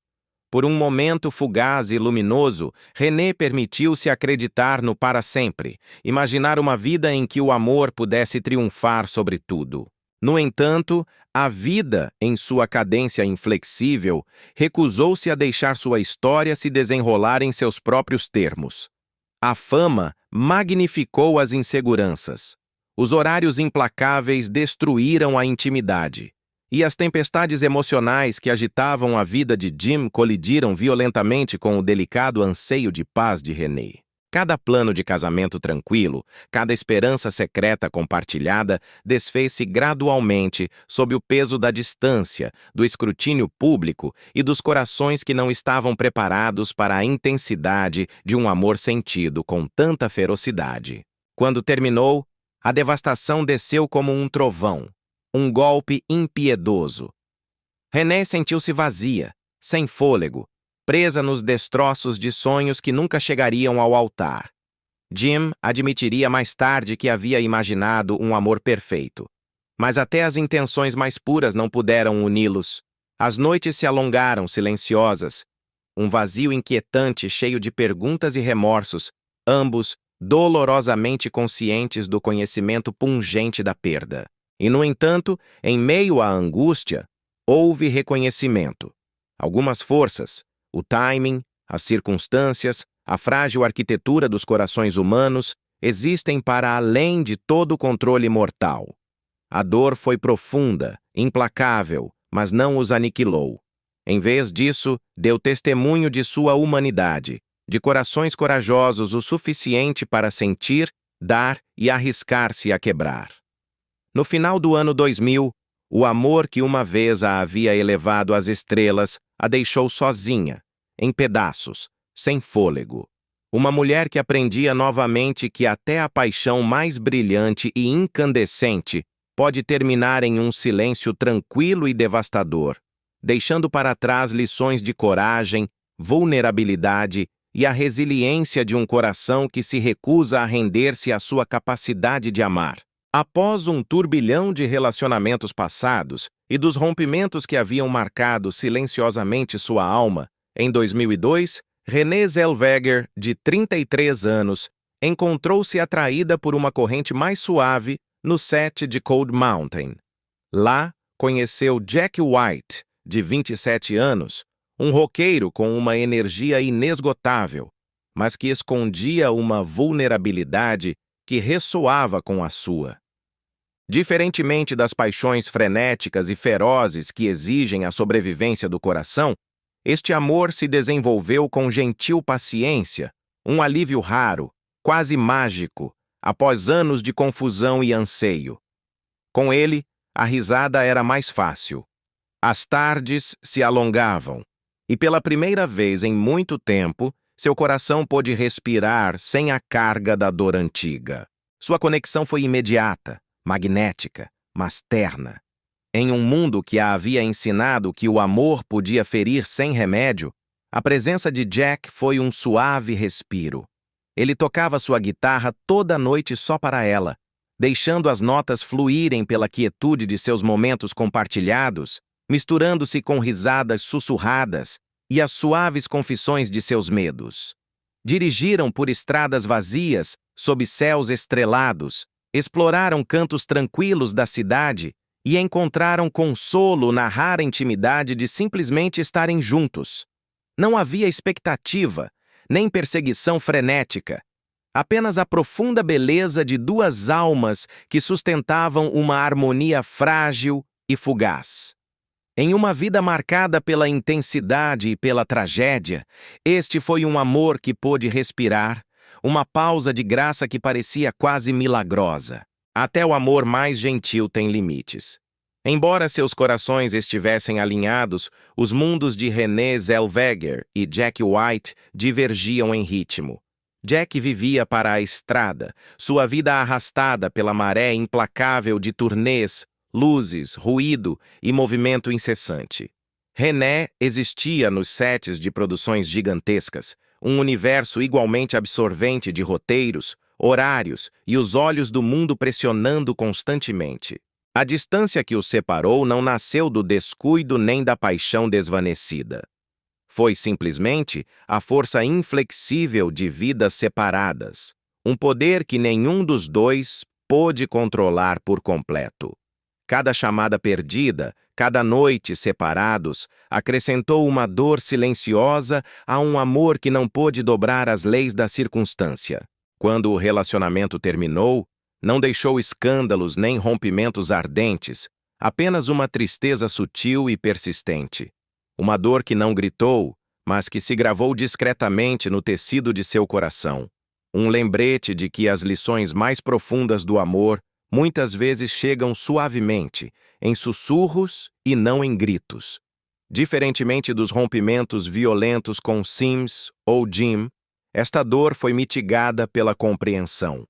Por um momento fugaz e luminoso, René permitiu-se acreditar no para sempre, imaginar uma vida em que o amor pudesse triunfar sobre tudo. No entanto, a vida, em sua cadência inflexível, recusou-se a deixar sua história se desenrolar em seus próprios termos. A fama magnificou as inseguranças. Os horários implacáveis destruíram a intimidade. E as tempestades emocionais que agitavam a vida de Jim colidiram violentamente com o delicado anseio de paz de René. Cada plano de casamento tranquilo, cada esperança secreta compartilhada, desfez-se gradualmente sob o peso da distância, do escrutínio público e dos corações que não estavam preparados para a intensidade de um amor sentido com tanta ferocidade. Quando terminou, a devastação desceu como um trovão, um golpe impiedoso. René sentiu-se vazia, sem fôlego, presa nos destroços de sonhos que nunca chegariam ao altar. Jim admitiria mais tarde que havia imaginado um amor perfeito. Mas até as intenções mais puras não puderam uni-los. As noites se alongaram silenciosas. Um vazio inquietante cheio de perguntas e remorsos, ambos dolorosamente conscientes do conhecimento pungente da perda. E, no entanto, em meio à angústia, houve reconhecimento. Algumas forças, o timing, as circunstâncias, a frágil arquitetura dos corações humanos, existem para além de todo controle mortal. A dor foi profunda, implacável, mas não os aniquilou. Em vez disso, deu testemunho de sua humanidade, de corações corajosos o suficiente para sentir, dar e arriscar-se a quebrar. No final do ano 2000, o amor que uma vez a havia elevado às estrelas a deixou sozinha, em pedaços, sem fôlego. Uma mulher que aprendia novamente que até a paixão mais brilhante e incandescente pode terminar em um silêncio tranquilo e devastador, deixando para trás lições de coragem, vulnerabilidade e a resiliência de um coração que se recusa a render-se à sua capacidade de amar. Após um turbilhão de relacionamentos passados e dos rompimentos que haviam marcado silenciosamente sua alma, em 2002, Renée Zellweger, de 33 anos, encontrou-se atraída por uma corrente mais suave no set de Cold Mountain. Lá, conheceu Jack White, de 27 anos, um roqueiro com uma energia inesgotável, mas que escondia uma vulnerabilidade que ressoava com a sua. Diferentemente das paixões frenéticas e ferozes que exigem a sobrevivência do coração, este amor se desenvolveu com gentil paciência, um alívio raro, quase mágico, após anos de confusão e anseio. Com ele, a risada era mais fácil. As tardes se alongavam, e pela primeira vez em muito tempo, seu coração pôde respirar sem a carga da dor antiga. Sua conexão foi imediata, magnética, mas terna. Em um mundo que a havia ensinado que o amor podia ferir sem remédio, a presença de Jack foi um suave respiro. Ele tocava sua guitarra toda noite só para ela, deixando as notas fluírem pela quietude de seus momentos compartilhados, misturando-se com risadas sussurradas e as suaves confissões de seus medos. Dirigiram por estradas vazias, sob céus estrelados, exploraram cantos tranquilos da cidade e encontraram consolo na rara intimidade de simplesmente estarem juntos. Não havia expectativa, nem perseguição frenética, apenas a profunda beleza de duas almas que sustentavam uma harmonia frágil e fugaz. Em uma vida marcada pela intensidade e pela tragédia, este foi um amor que pôde respirar, uma pausa de graça que parecia quase milagrosa. Até o amor mais gentil tem limites. Embora seus corações estivessem alinhados, os mundos de Renée Zellweger e Jack White divergiam em ritmo. Jack vivia para a estrada, sua vida arrastada pela maré implacável de turnês, luzes, ruído e movimento incessante. Renée existia nos sets de produções gigantescas, um universo igualmente absorvente de roteiros, horários e os olhos do mundo pressionando constantemente. A distância que os separou não nasceu do descuido nem da paixão desvanecida. Foi simplesmente a força inflexível de vidas separadas, um poder que nenhum dos dois pôde controlar por completo. Cada chamada perdida, cada noite separados, acrescentou uma dor silenciosa a um amor que não pôde dobrar as leis da circunstância. Quando o relacionamento terminou, não deixou escândalos nem rompimentos ardentes, apenas uma tristeza sutil e persistente. Uma dor que não gritou, mas que se gravou discretamente no tecido de seu coração. Um lembrete de que as lições mais profundas do amor muitas vezes chegam suavemente, em sussurros e não em gritos. Diferentemente dos rompimentos violentos com Sims ou Jim, esta dor foi mitigada pela compreensão.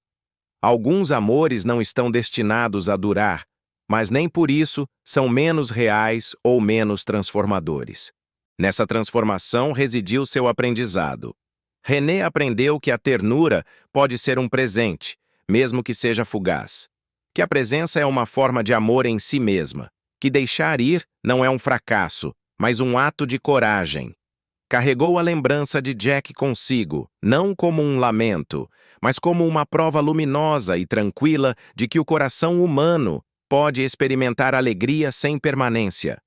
Alguns amores não estão destinados a durar, mas nem por isso são menos reais ou menos transformadores. Nessa transformação residiu seu aprendizado. Renée aprendeu que a ternura pode ser um presente, mesmo que seja fugaz. Que a presença é uma forma de amor em si mesma. Que deixar ir não é um fracasso, mas um ato de coragem. Carregou a lembrança de Jack consigo, não como um lamento, mas como uma prova luminosa e tranquila de que o coração humano pode experimentar alegria sem permanência,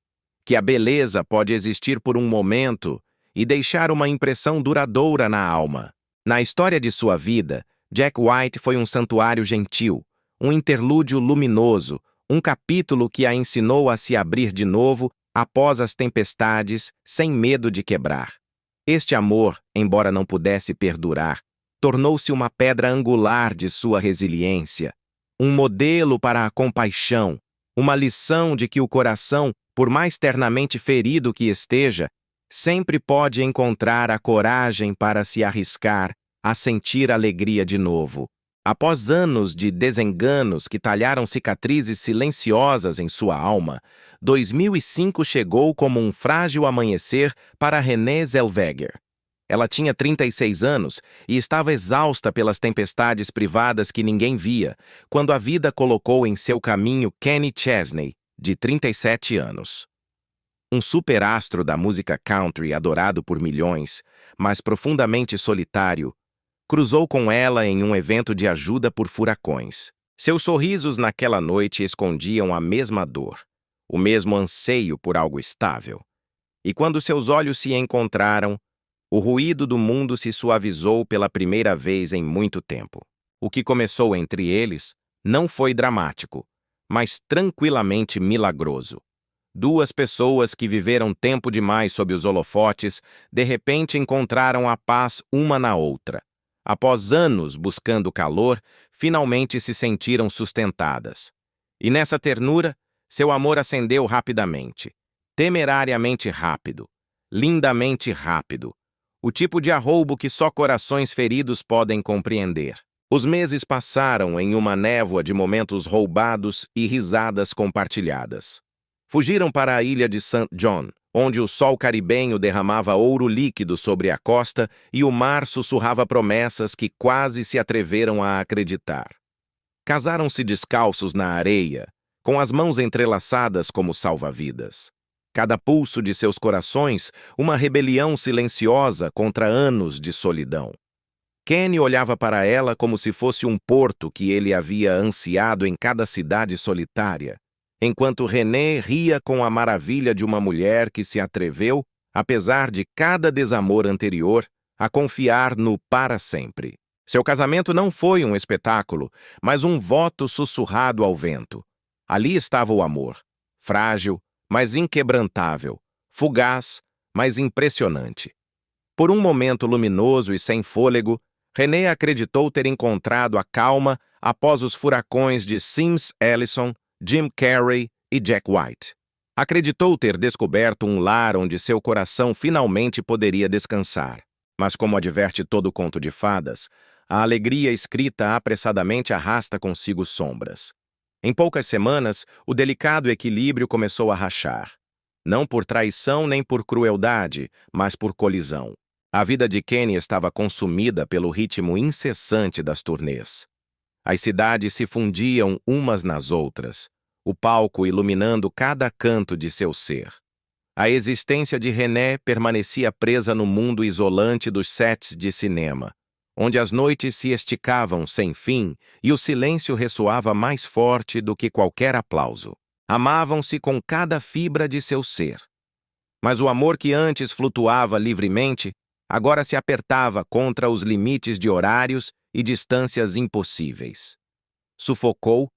que a beleza pode existir por um momento e deixar uma impressão duradoura na alma. Na história de sua vida, Jack White foi um santuário gentil, um interlúdio luminoso, um capítulo que a ensinou a se abrir de novo após as tempestades, sem medo de quebrar. Este amor, embora não pudesse perdurar, tornou-se uma pedra angular de sua resiliência, um modelo para a compaixão, uma lição de que o coração, por mais ternamente ferido que esteja, sempre pode encontrar a coragem para se arriscar a sentir alegria de novo. Após anos de desenganos que talharam cicatrizes silenciosas em sua alma, 2005 chegou como um frágil amanhecer para Renée Zellweger. Ela tinha 36 anos e estava exausta pelas tempestades privadas que ninguém via, quando a vida colocou em seu caminho Kenny Chesney, de 37 anos. Um superastro da música country adorado por milhões, mas profundamente solitário, cruzou com ela em um evento de ajuda por furacões. Seus sorrisos naquela noite escondiam a mesma dor, o mesmo anseio por algo estável. E quando seus olhos se encontraram, o ruído do mundo se suavizou pela primeira vez em muito tempo. O que começou entre eles não foi dramático, mas tranquilamente milagroso. Duas pessoas que viveram tempo demais sob os holofotes, de repente encontraram a paz uma na outra. Após anos buscando calor, finalmente se sentiram sustentadas. E nessa ternura, seu amor acendeu rapidamente. Temerariamente rápido. Lindamente rápido. O tipo de arroubo que só corações feridos podem compreender. Os meses passaram em uma névoa de momentos roubados e risadas compartilhadas. Fugiram para a ilha de St. John, onde o sol caribenho derramava ouro líquido sobre a costa e o mar sussurrava promessas que quase se atreveram a acreditar. Casaram-se descalços na areia, com as mãos entrelaçadas como salva-vidas. Cada pulso de seus corações, uma rebelião silenciosa contra anos de solidão. Kenny olhava para ela como se fosse um porto que ele havia ansiado em cada cidade solitária, enquanto René ria com a maravilha de uma mulher que se atreveu, apesar de cada desamor anterior, a confiar no para sempre. Seu casamento não foi um espetáculo, mas um voto sussurrado ao vento. Ali estava o amor, frágil, mas inquebrantável, fugaz, mas impressionante. Por um momento luminoso e sem fôlego, René acreditou ter encontrado a calma após os furacões de Sims Ellison, Jim Carrey e Jack White. Acreditou ter descoberto um lar onde seu coração finalmente poderia descansar. Mas, como adverte todo conto de fadas, a alegria escrita apressadamente arrasta consigo sombras. Em poucas semanas, o delicado equilíbrio começou a rachar. Não por traição nem por crueldade, mas por colisão. A vida de Kenny estava consumida pelo ritmo incessante das turnês. As cidades se fundiam umas nas outras, o palco iluminando cada canto de seu ser. A existência de René permanecia presa no mundo isolante dos sets de cinema, onde as noites se esticavam sem fim e o silêncio ressoava mais forte do que qualquer aplauso. Amavam-se com cada fibra de seu ser. Mas o amor que antes flutuava livremente, agora se apertava contra os limites de horários e distâncias impossíveis. Sufocou,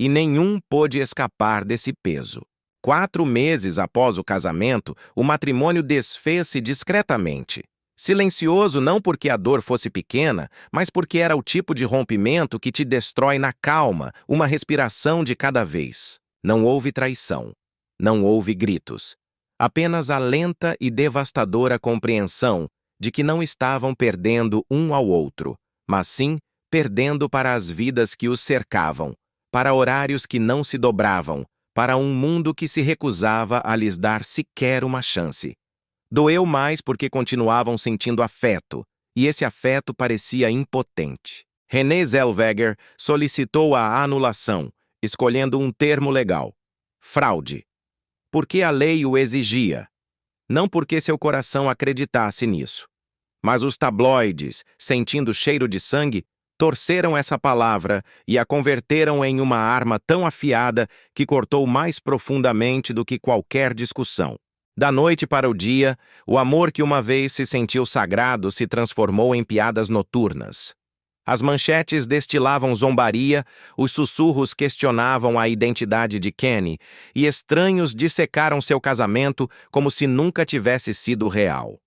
e nenhum pôde escapar desse peso. 4 meses após o casamento, o matrimônio desfez-se discretamente. Silencioso não porque a dor fosse pequena, mas porque era o tipo de rompimento que te destrói na calma, uma respiração de cada vez. Não houve traição. Não houve gritos. Apenas a lenta e devastadora compreensão de que não estavam perdendo um ao outro, mas sim perdendo para as vidas que os cercavam, para horários que não se dobravam, para um mundo que se recusava a lhes dar sequer uma chance. Doeu mais porque continuavam sentindo afeto, e esse afeto parecia impotente. René Zellweger solicitou a anulação, escolhendo um termo legal: fraude. Porque a lei o exigia. Não porque seu coração acreditasse nisso. Mas os tabloides, sentindo cheiro de sangue, torceram essa palavra e a converteram em uma arma tão afiada que cortou mais profundamente do que qualquer discussão. Da noite para o dia, o amor que uma vez se sentiu sagrado se transformou em piadas noturnas. As manchetes destilavam zombaria, os sussurros questionavam a identidade de Kenny e estranhos dissecaram seu casamento como se nunca tivesse sido real.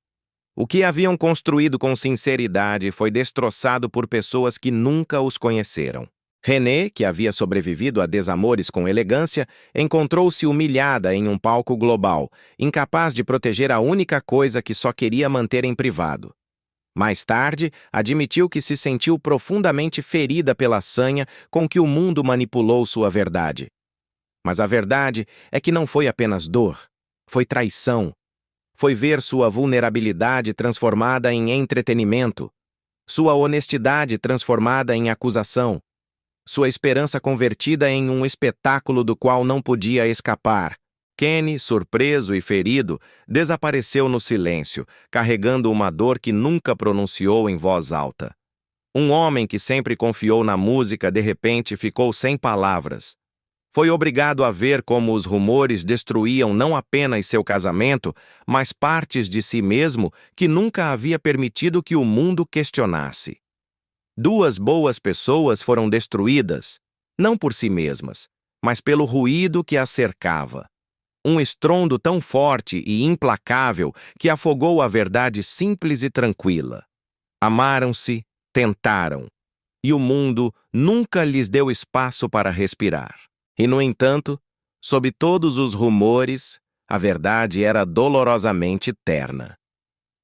O que haviam construído com sinceridade foi destroçado por pessoas que nunca os conheceram. René, que havia sobrevivido a desamores com elegância, encontrou-se humilhada em um palco global, incapaz de proteger a única coisa que só queria manter em privado. Mais tarde, admitiu que se sentiu profundamente ferida pela sanha com que o mundo manipulou sua verdade. Mas a verdade é que não foi apenas dor, foi traição. Foi ver sua vulnerabilidade transformada em entretenimento, sua honestidade transformada em acusação, sua esperança convertida em um espetáculo do qual não podia escapar. Kenny, surpreso e ferido, desapareceu no silêncio, carregando uma dor que nunca pronunciou em voz alta. Um homem que sempre confiou na música de repente ficou sem palavras. Foi obrigado a ver como os rumores destruíam não apenas seu casamento, mas partes de si mesmo que nunca havia permitido que o mundo questionasse. 2 boas pessoas foram destruídas, não por si mesmas, mas pelo ruído que a cercava. Um estrondo tão forte e implacável que afogou a verdade simples e tranquila. Amaram-se, tentaram, e o mundo nunca lhes deu espaço para respirar. E, no entanto, sob todos os rumores, a verdade era dolorosamente terna.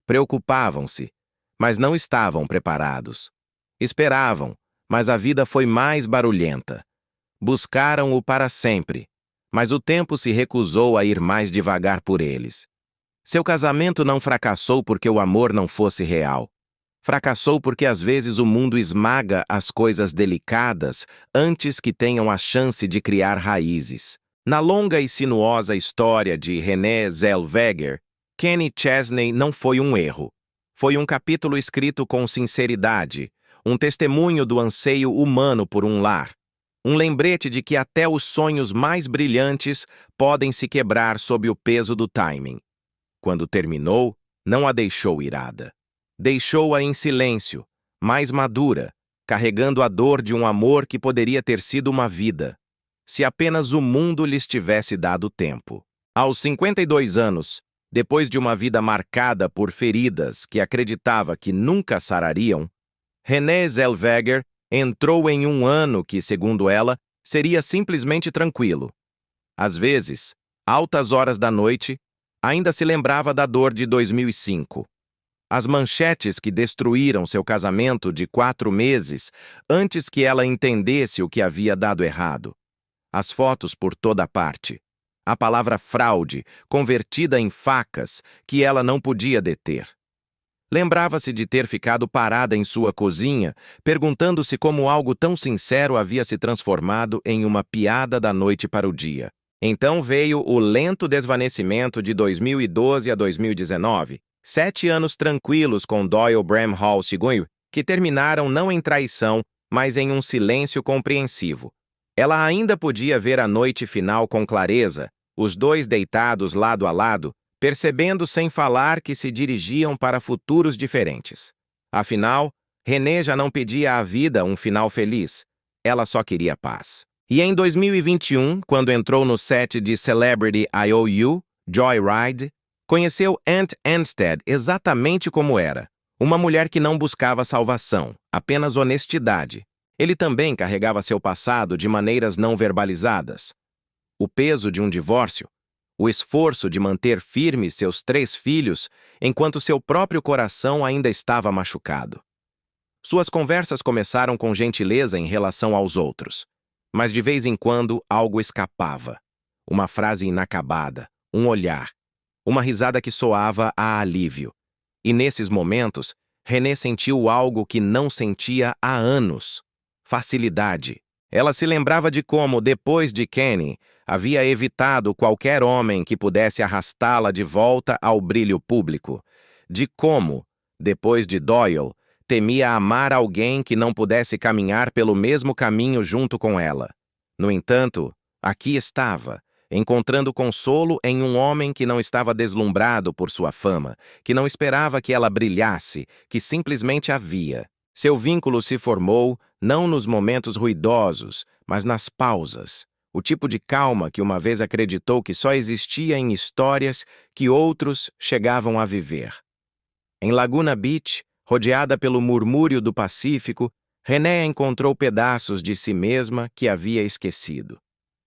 Preocupavam-se, mas não estavam preparados. Esperavam, mas a vida foi mais barulhenta. Buscaram-o para sempre, mas o tempo se recusou a ir mais devagar por eles. Seu casamento não fracassou porque o amor não fosse real. Fracassou porque às vezes o mundo esmaga as coisas delicadas antes que tenham a chance de criar raízes. Na longa e sinuosa história de Renée Zellweger, Kenny Chesney não foi um erro. Foi um capítulo escrito com sinceridade, um testemunho do anseio humano por um lar. Um lembrete de que até os sonhos mais brilhantes podem se quebrar sob o peso do timing. Quando terminou, não a deixou irada. Deixou-a em silêncio, mais madura, carregando a dor de um amor que poderia ter sido uma vida, se apenas o mundo lhes tivesse dado tempo. Aos 52 anos, depois de uma vida marcada por feridas que acreditava que nunca sarariam, Renée Zellweger entrou em um ano que, segundo ela, seria simplesmente tranquilo. Às vezes, altas horas da noite, ainda se lembrava da dor de 2005. As manchetes que destruíram seu casamento de 4 meses antes que ela entendesse o que havia dado errado. As fotos por toda parte. A palavra fraude, convertida em facas, que ela não podia deter. Lembrava-se de ter ficado parada em sua cozinha, perguntando-se como algo tão sincero havia se transformado em uma piada da noite para o dia. Então veio o lento desvanecimento de 2012 a 2019, 7 anos tranquilos com Doyle Bramhall II, que terminaram não em traição, mas em um silêncio compreensivo. Ela ainda podia ver a noite final com clareza, os dois deitados lado a lado, percebendo sem falar que se dirigiam para futuros diferentes. Afinal, Renée já não pedia à vida um final feliz, ela só queria paz. E em 2021, quando entrou no set de Celebrity IOU, Joyride, conheceu Ant Anstead exatamente como era, uma mulher que não buscava salvação, apenas honestidade. Ele também carregava seu passado de maneiras não verbalizadas. O peso de um divórcio, o esforço de manter firmes seus 3 filhos, enquanto seu próprio coração ainda estava machucado. Suas conversas começaram com gentileza em relação aos outros, mas de vez em quando algo escapava. Uma frase inacabada, um olhar, uma risada que soava a alívio. E nesses momentos, Renée sentiu algo que não sentia há anos. Facilidade. Ela se lembrava de como, depois de Kenny, havia evitado qualquer homem que pudesse arrastá-la de volta ao brilho público. De como, depois de Doyle, temia amar alguém que não pudesse caminhar pelo mesmo caminho junto com ela. No entanto, aqui estava, encontrando consolo em um homem que não estava deslumbrado por sua fama, que não esperava que ela brilhasse, que simplesmente a via. Seu vínculo se formou não nos momentos ruidosos, mas nas pausas, o tipo de calma que uma vez acreditou que só existia em histórias que outros chegavam a viver. Em Laguna Beach, rodeada pelo murmúrio do Pacífico, Renée encontrou pedaços de si mesma que havia esquecido.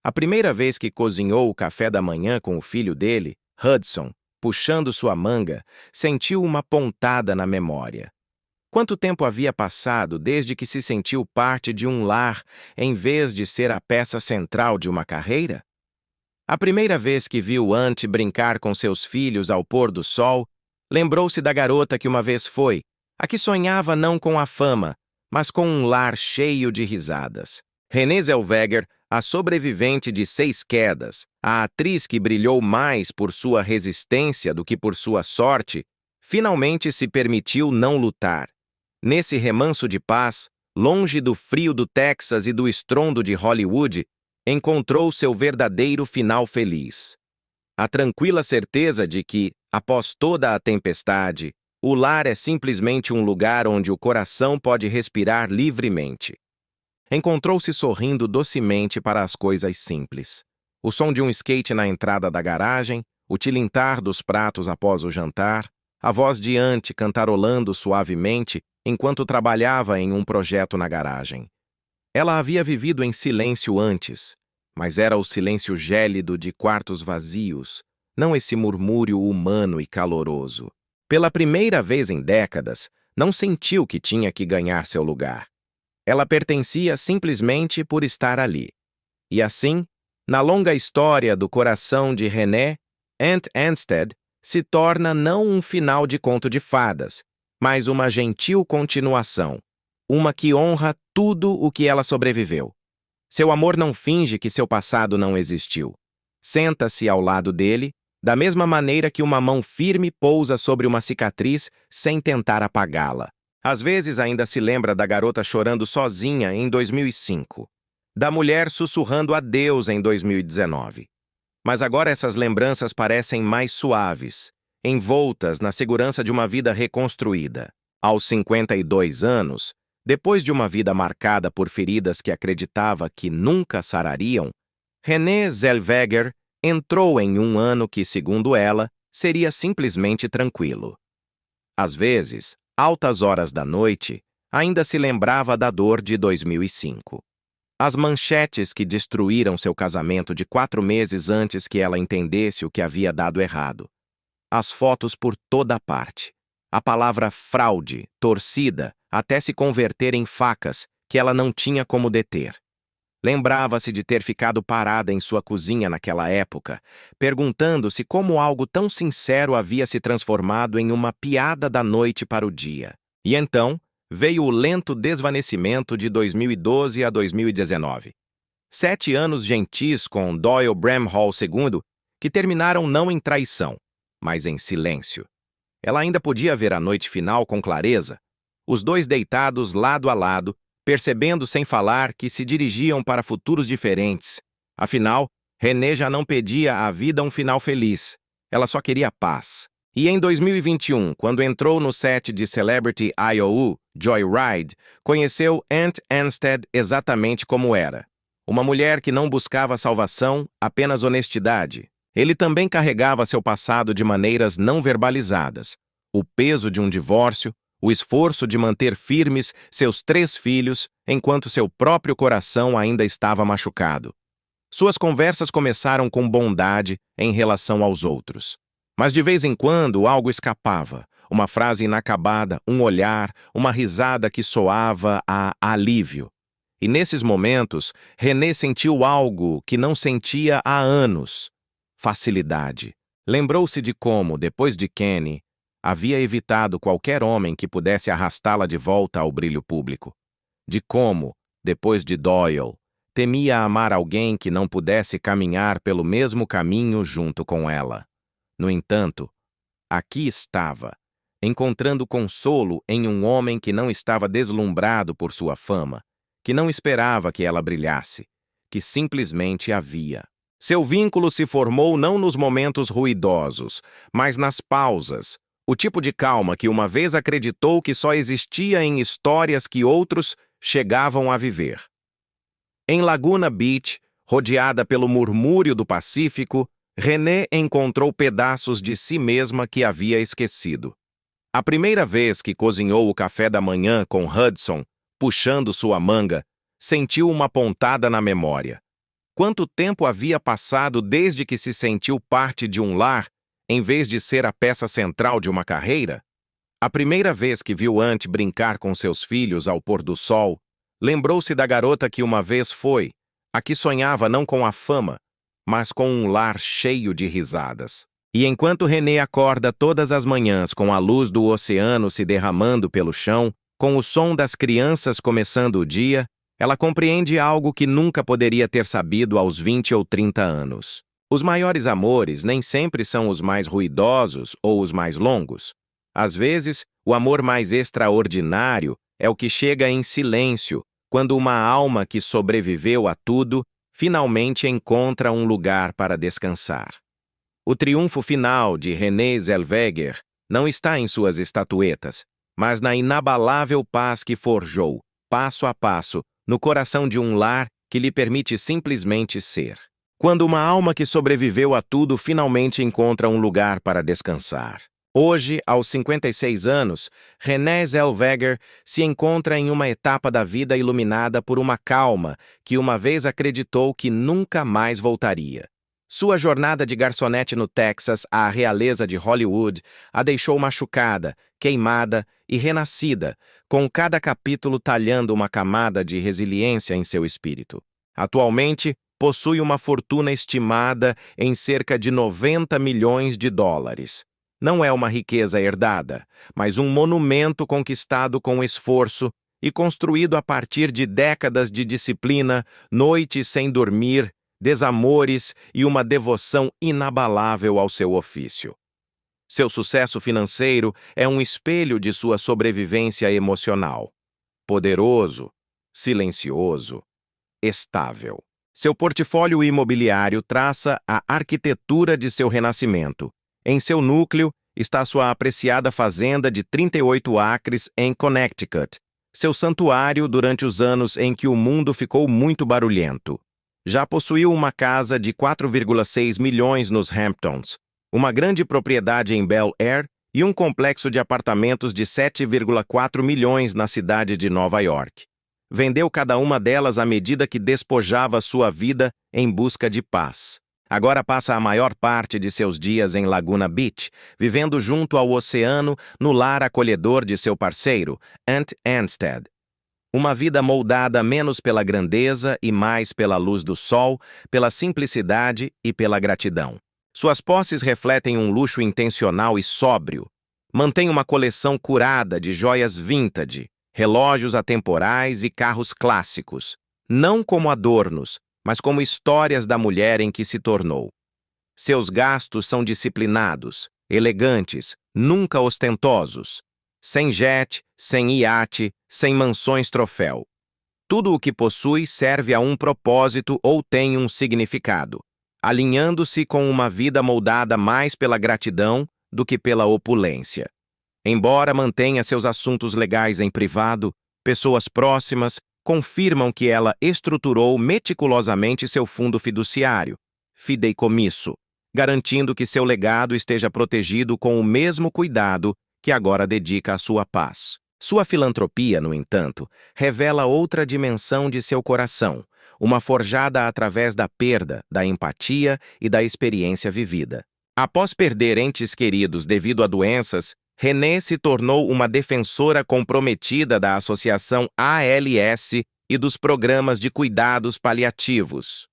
A primeira vez que cozinhou o café da manhã com o filho dele, Hudson, puxando sua manga, sentiu uma pontada na memória. Quanto tempo havia passado desde que se sentiu parte de um lar em vez de ser a peça central de uma carreira? A primeira vez que viu Ant brincar com seus filhos ao pôr do sol, lembrou-se da garota que uma vez foi, a que sonhava não com a fama, mas com um lar cheio de risadas. Renée Zellweger, a sobrevivente de 6 quedas, a atriz que brilhou mais por sua resistência do que por sua sorte, finalmente se permitiu não lutar. Nesse remanso de paz, longe do frio do Texas e do estrondo de Hollywood, encontrou seu verdadeiro final feliz. A tranquila certeza de que, após toda a tempestade, o lar é simplesmente um lugar onde o coração pode respirar livremente. encontrou-se sorrindo docemente para as coisas simples. O som de um skate na entrada da garagem, o tilintar dos pratos após o jantar, a voz de Ant cantarolando suavemente enquanto trabalhava em um projeto na garagem. Ela havia vivido em silêncio antes, mas era o silêncio gélido de quartos vazios, não esse murmúrio humano e caloroso. Pela primeira vez em décadas, não sentiu que tinha que ganhar seu lugar. Ela pertencia simplesmente por estar ali. E assim, na longa história do coração de René, Ant Anstead se torna não um final de conto de fadas, mas uma gentil continuação, uma que honra tudo o que ela sobreviveu. Seu amor não finge que seu passado não existiu. Senta-se ao lado dele, da mesma maneira que uma mão firme pousa sobre uma cicatriz sem tentar apagá-la. Às vezes ainda se lembra da garota chorando sozinha em 2005, da mulher sussurrando adeus em 2019. Mas agora essas lembranças parecem mais suaves, envoltas na segurança de uma vida reconstruída. Aos 52 anos, depois de uma vida marcada por feridas que acreditava que nunca sarariam, Renée Zellweger entrou em um ano que, segundo ela, seria simplesmente tranquilo. Às vezes, altas horas da noite, ainda se lembrava da dor de 2005. As manchetes que destruíram seu casamento de 4 meses antes que ela entendesse o que havia dado errado. As fotos por toda parte. A palavra fraude, torcida, até se converter em facas que ela não tinha como deter. Lembrava-se de ter ficado parada em sua cozinha naquela época, perguntando-se como algo tão sincero havia se transformado em uma piada da noite para o dia. E então, veio o lento desvanecimento de 2012 a 2019. 7 anos gentis com Doyle Bramhall II, que terminaram não em traição, mas em silêncio. Ela ainda podia ver a noite final com clareza, os dois deitados lado a lado, percebendo sem falar que se dirigiam para futuros diferentes. Afinal, René já não pedia à vida um final feliz. Ela só queria paz. E em 2021, quando entrou no set de Celebrity IOU, Joyride, conheceu Ant Anstead exatamente como era. Uma mulher que não buscava salvação, apenas honestidade. Ele também carregava seu passado de maneiras não verbalizadas. O peso de um divórcio, o esforço de manter firmes seus 3 filhos, enquanto seu próprio coração ainda estava machucado. Suas conversas começaram com bondade em relação aos outros. Mas de vez em quando algo escapava, uma frase inacabada, um olhar, uma risada que soava a alívio. E nesses momentos, René sentiu algo que não sentia há anos: facilidade. Lembrou-se de como, depois de Kenny, havia evitado qualquer homem que pudesse arrastá-la de volta ao brilho público. De como, depois de Doyle, temia amar alguém que não pudesse caminhar pelo mesmo caminho junto com ela. No entanto, aqui estava, encontrando consolo em um homem que não estava deslumbrado por sua fama, que não esperava que ela brilhasse, que simplesmente a via. Seu vínculo se formou não nos momentos ruidosos, mas nas pausas, o tipo de calma que uma vez acreditou que só existia em histórias que outros chegavam a viver. Em Laguna Beach, rodeada pelo murmúrio do Pacífico, René encontrou pedaços de si mesma que havia esquecido. A primeira vez que cozinhou o café da manhã com Hudson, puxando sua manga, sentiu uma pontada na memória. Quanto tempo havia passado desde que se sentiu parte de um lar, em vez de ser a peça central de uma carreira? A primeira vez que viu Ant brincar com seus filhos ao pôr do sol, lembrou-se da garota que uma vez foi, a que sonhava não com a fama, mas com um lar cheio de risadas. E enquanto René acorda todas as manhãs com a luz do oceano se derramando pelo chão, com o som das crianças começando o dia, ela compreende algo que nunca poderia ter sabido aos 20 ou 30 anos. Os maiores amores nem sempre são os mais ruidosos ou os mais longos. Às vezes, o amor mais extraordinário é o que chega em silêncio, quando uma alma que sobreviveu a tudo finalmente encontra um lugar para descansar. O triunfo final de Renée Zellweger não está em suas estatuetas, mas na inabalável paz que forjou, passo a passo, no coração de um lar que lhe permite simplesmente ser. Quando uma alma que sobreviveu a tudo finalmente encontra um lugar para descansar. Hoje, aos 56 anos, Renée Zellweger se encontra em uma etapa da vida iluminada por uma calma que uma vez acreditou que nunca mais voltaria. Sua jornada de garçonete no Texas à realeza de Hollywood a deixou machucada, queimada e renascida, com cada capítulo talhando uma camada de resiliência em seu espírito. Atualmente, possui uma fortuna estimada em cerca de 90 milhões de dólares. Não é uma riqueza herdada, mas um monumento conquistado com esforço e construído a partir de décadas de disciplina, noites sem dormir, desamores e uma devoção inabalável ao seu ofício. Seu sucesso financeiro é um espelho de sua sobrevivência emocional. Poderoso, silencioso, estável. Seu portfólio imobiliário traça a arquitetura de seu renascimento. Em seu núcleo está sua apreciada fazenda de 38 acres em Connecticut, seu santuário durante os anos em que o mundo ficou muito barulhento. Já possuiu uma casa de 4,6 milhões nos Hamptons, uma grande propriedade em Bel Air e um complexo de apartamentos de 7,4 milhões na cidade de Nova York. Vendeu cada uma delas à medida que despojava sua vida em busca de paz. Agora passa a maior parte de seus dias em Laguna Beach, vivendo junto ao oceano no lar acolhedor de seu parceiro, Ant Anstead. Uma vida moldada menos pela grandeza e mais pela luz do sol, pela simplicidade e pela gratidão. Suas posses refletem um luxo intencional e sóbrio. Mantém uma coleção curada de joias vintage, relógios atemporais e carros clássicos, não como adornos, mas como histórias da mulher em que se tornou. Seus gastos são disciplinados, elegantes, nunca ostentosos. Sem jet, sem iate, sem mansões troféu. Tudo o que possui serve a um propósito ou tem um significado, alinhando-se com uma vida moldada mais pela gratidão do que pela opulência. Embora mantenha seus assuntos legais em privado, pessoas próximas confirmam que ela estruturou meticulosamente seu fundo fiduciário, fideicomisso, garantindo que seu legado esteja protegido com o mesmo cuidado que agora dedica à sua paz. Sua filantropia, no entanto, revela outra dimensão de seu coração, uma forjada através da perda, da empatia e da experiência vivida. Após perder entes queridos devido a doenças, Renée se tornou uma defensora comprometida da Associação ALS e dos programas de cuidados paliativos.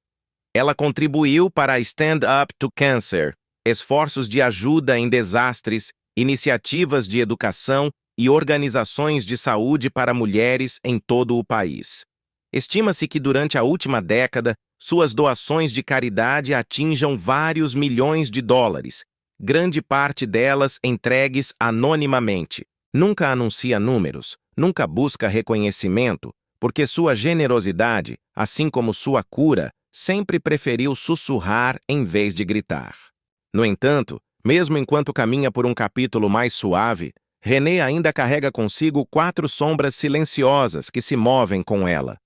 Ela contribuiu para a Stand Up to Cancer, esforços de ajuda em desastres, iniciativas de educação e organizações de saúde para mulheres em todo o país. Estima-se que durante a última década, suas doações de caridade atinjam vários milhões de dólares, grande parte delas entregues anonimamente. Nunca anuncia números, nunca busca reconhecimento, porque sua generosidade, assim como sua cura, sempre preferiu sussurrar em vez de gritar. No entanto, mesmo enquanto caminha por um capítulo mais suave, Renée ainda carrega consigo 4 sombras silenciosas que se movem com ela.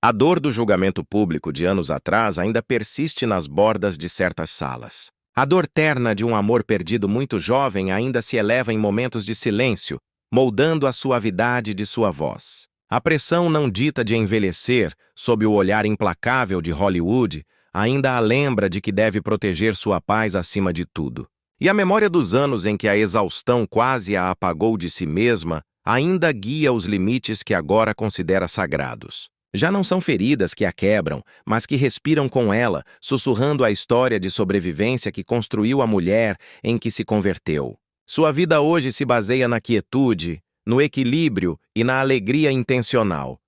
A dor do julgamento público de anos atrás ainda persiste nas bordas de certas salas. A dor terna de um amor perdido muito jovem ainda se eleva em momentos de silêncio, moldando a suavidade de sua voz. A pressão não dita de envelhecer, sob o olhar implacável de Hollywood, ainda a lembra de que deve proteger sua paz acima de tudo. E a memória dos anos em que a exaustão quase a apagou de si mesma ainda guia os limites que agora considera sagrados. Já não são feridas que a quebram, mas que respiram com ela, sussurrando a história de sobrevivência que construiu a mulher em que se converteu. Sua vida hoje se baseia na quietude, no equilíbrio e na alegria intencional.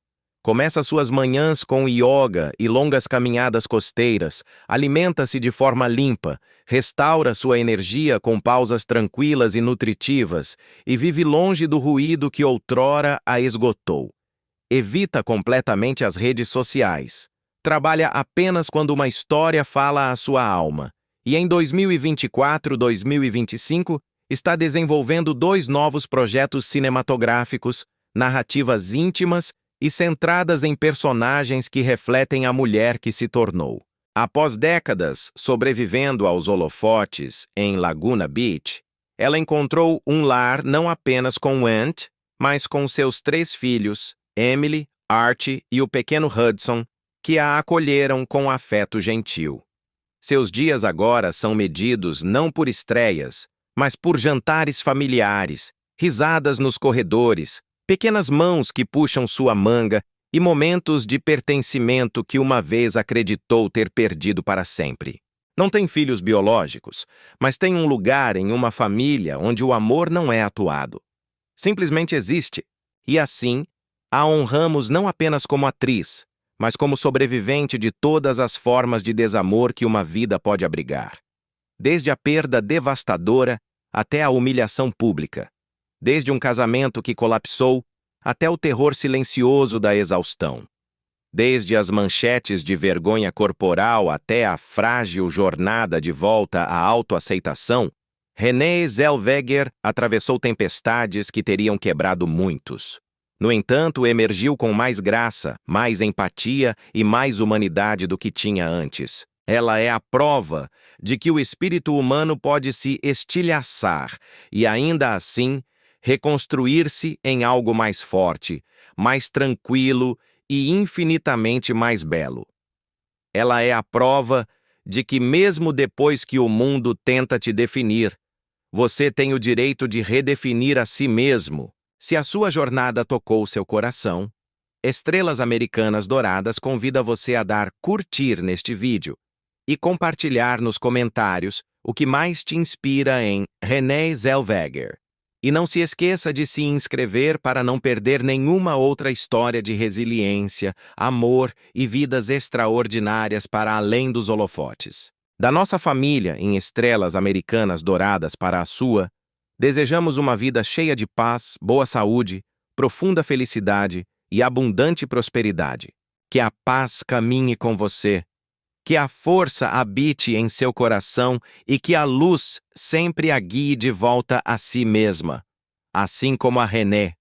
Começa suas manhãs com yoga e longas caminhadas costeiras, alimenta-se de forma limpa, restaura sua energia com pausas tranquilas e nutritivas e vive longe do ruído que outrora a esgotou. Evita completamente as redes sociais. Trabalha apenas quando uma história fala à sua alma. E em 2024-2025 está desenvolvendo 2 novos projetos cinematográficos, narrativas íntimas e centradas em personagens que refletem a mulher que se tornou. Após décadas sobrevivendo aos holofotes em Laguna Beach, ela encontrou um lar não apenas com Went, mas com seus 3 filhos, Emily, Archie e o pequeno Hudson, que a acolheram com afeto gentil. Seus dias agora são medidos não por estreias, mas por jantares familiares, risadas nos corredores, pequenas mãos que puxam sua manga e momentos de pertencimento que uma vez acreditou ter perdido para sempre. Não tem filhos biológicos, mas tem um lugar em uma família onde o amor não é atuado. Simplesmente existe, e assim, a honramos não apenas como atriz, mas como sobrevivente de todas as formas de desamor que uma vida pode abrigar. Desde a perda devastadora até a humilhação pública. Desde um casamento que colapsou até o terror silencioso da exaustão. Desde as manchetes de vergonha corporal até a frágil jornada de volta à autoaceitação, Renée Zellweger atravessou tempestades que teriam quebrado muitos. No entanto, emergiu com mais graça, mais empatia e mais humanidade do que tinha antes. Ela é a prova de que o espírito humano pode se estilhaçar e, ainda assim, reconstruir-se em algo mais forte, mais tranquilo e infinitamente mais belo. Ela é a prova de que, mesmo depois que o mundo tenta te definir, você tem o direito de redefinir a si mesmo. Se a sua jornada tocou seu coração, Estrelas Americanas Douradas convida você a dar curtir neste vídeo e compartilhar nos comentários o que mais te inspira em Renée Zellweger. E não se esqueça de se inscrever para não perder nenhuma outra história de resiliência, amor e vidas extraordinárias para além dos holofotes. Da nossa família em Estrelas Americanas Douradas para a sua, desejamos uma vida cheia de paz, boa saúde, profunda felicidade e abundante prosperidade. Que a paz caminhe com você, que a força habite em seu coração e que a luz sempre a guie de volta a si mesma, assim como a Renée,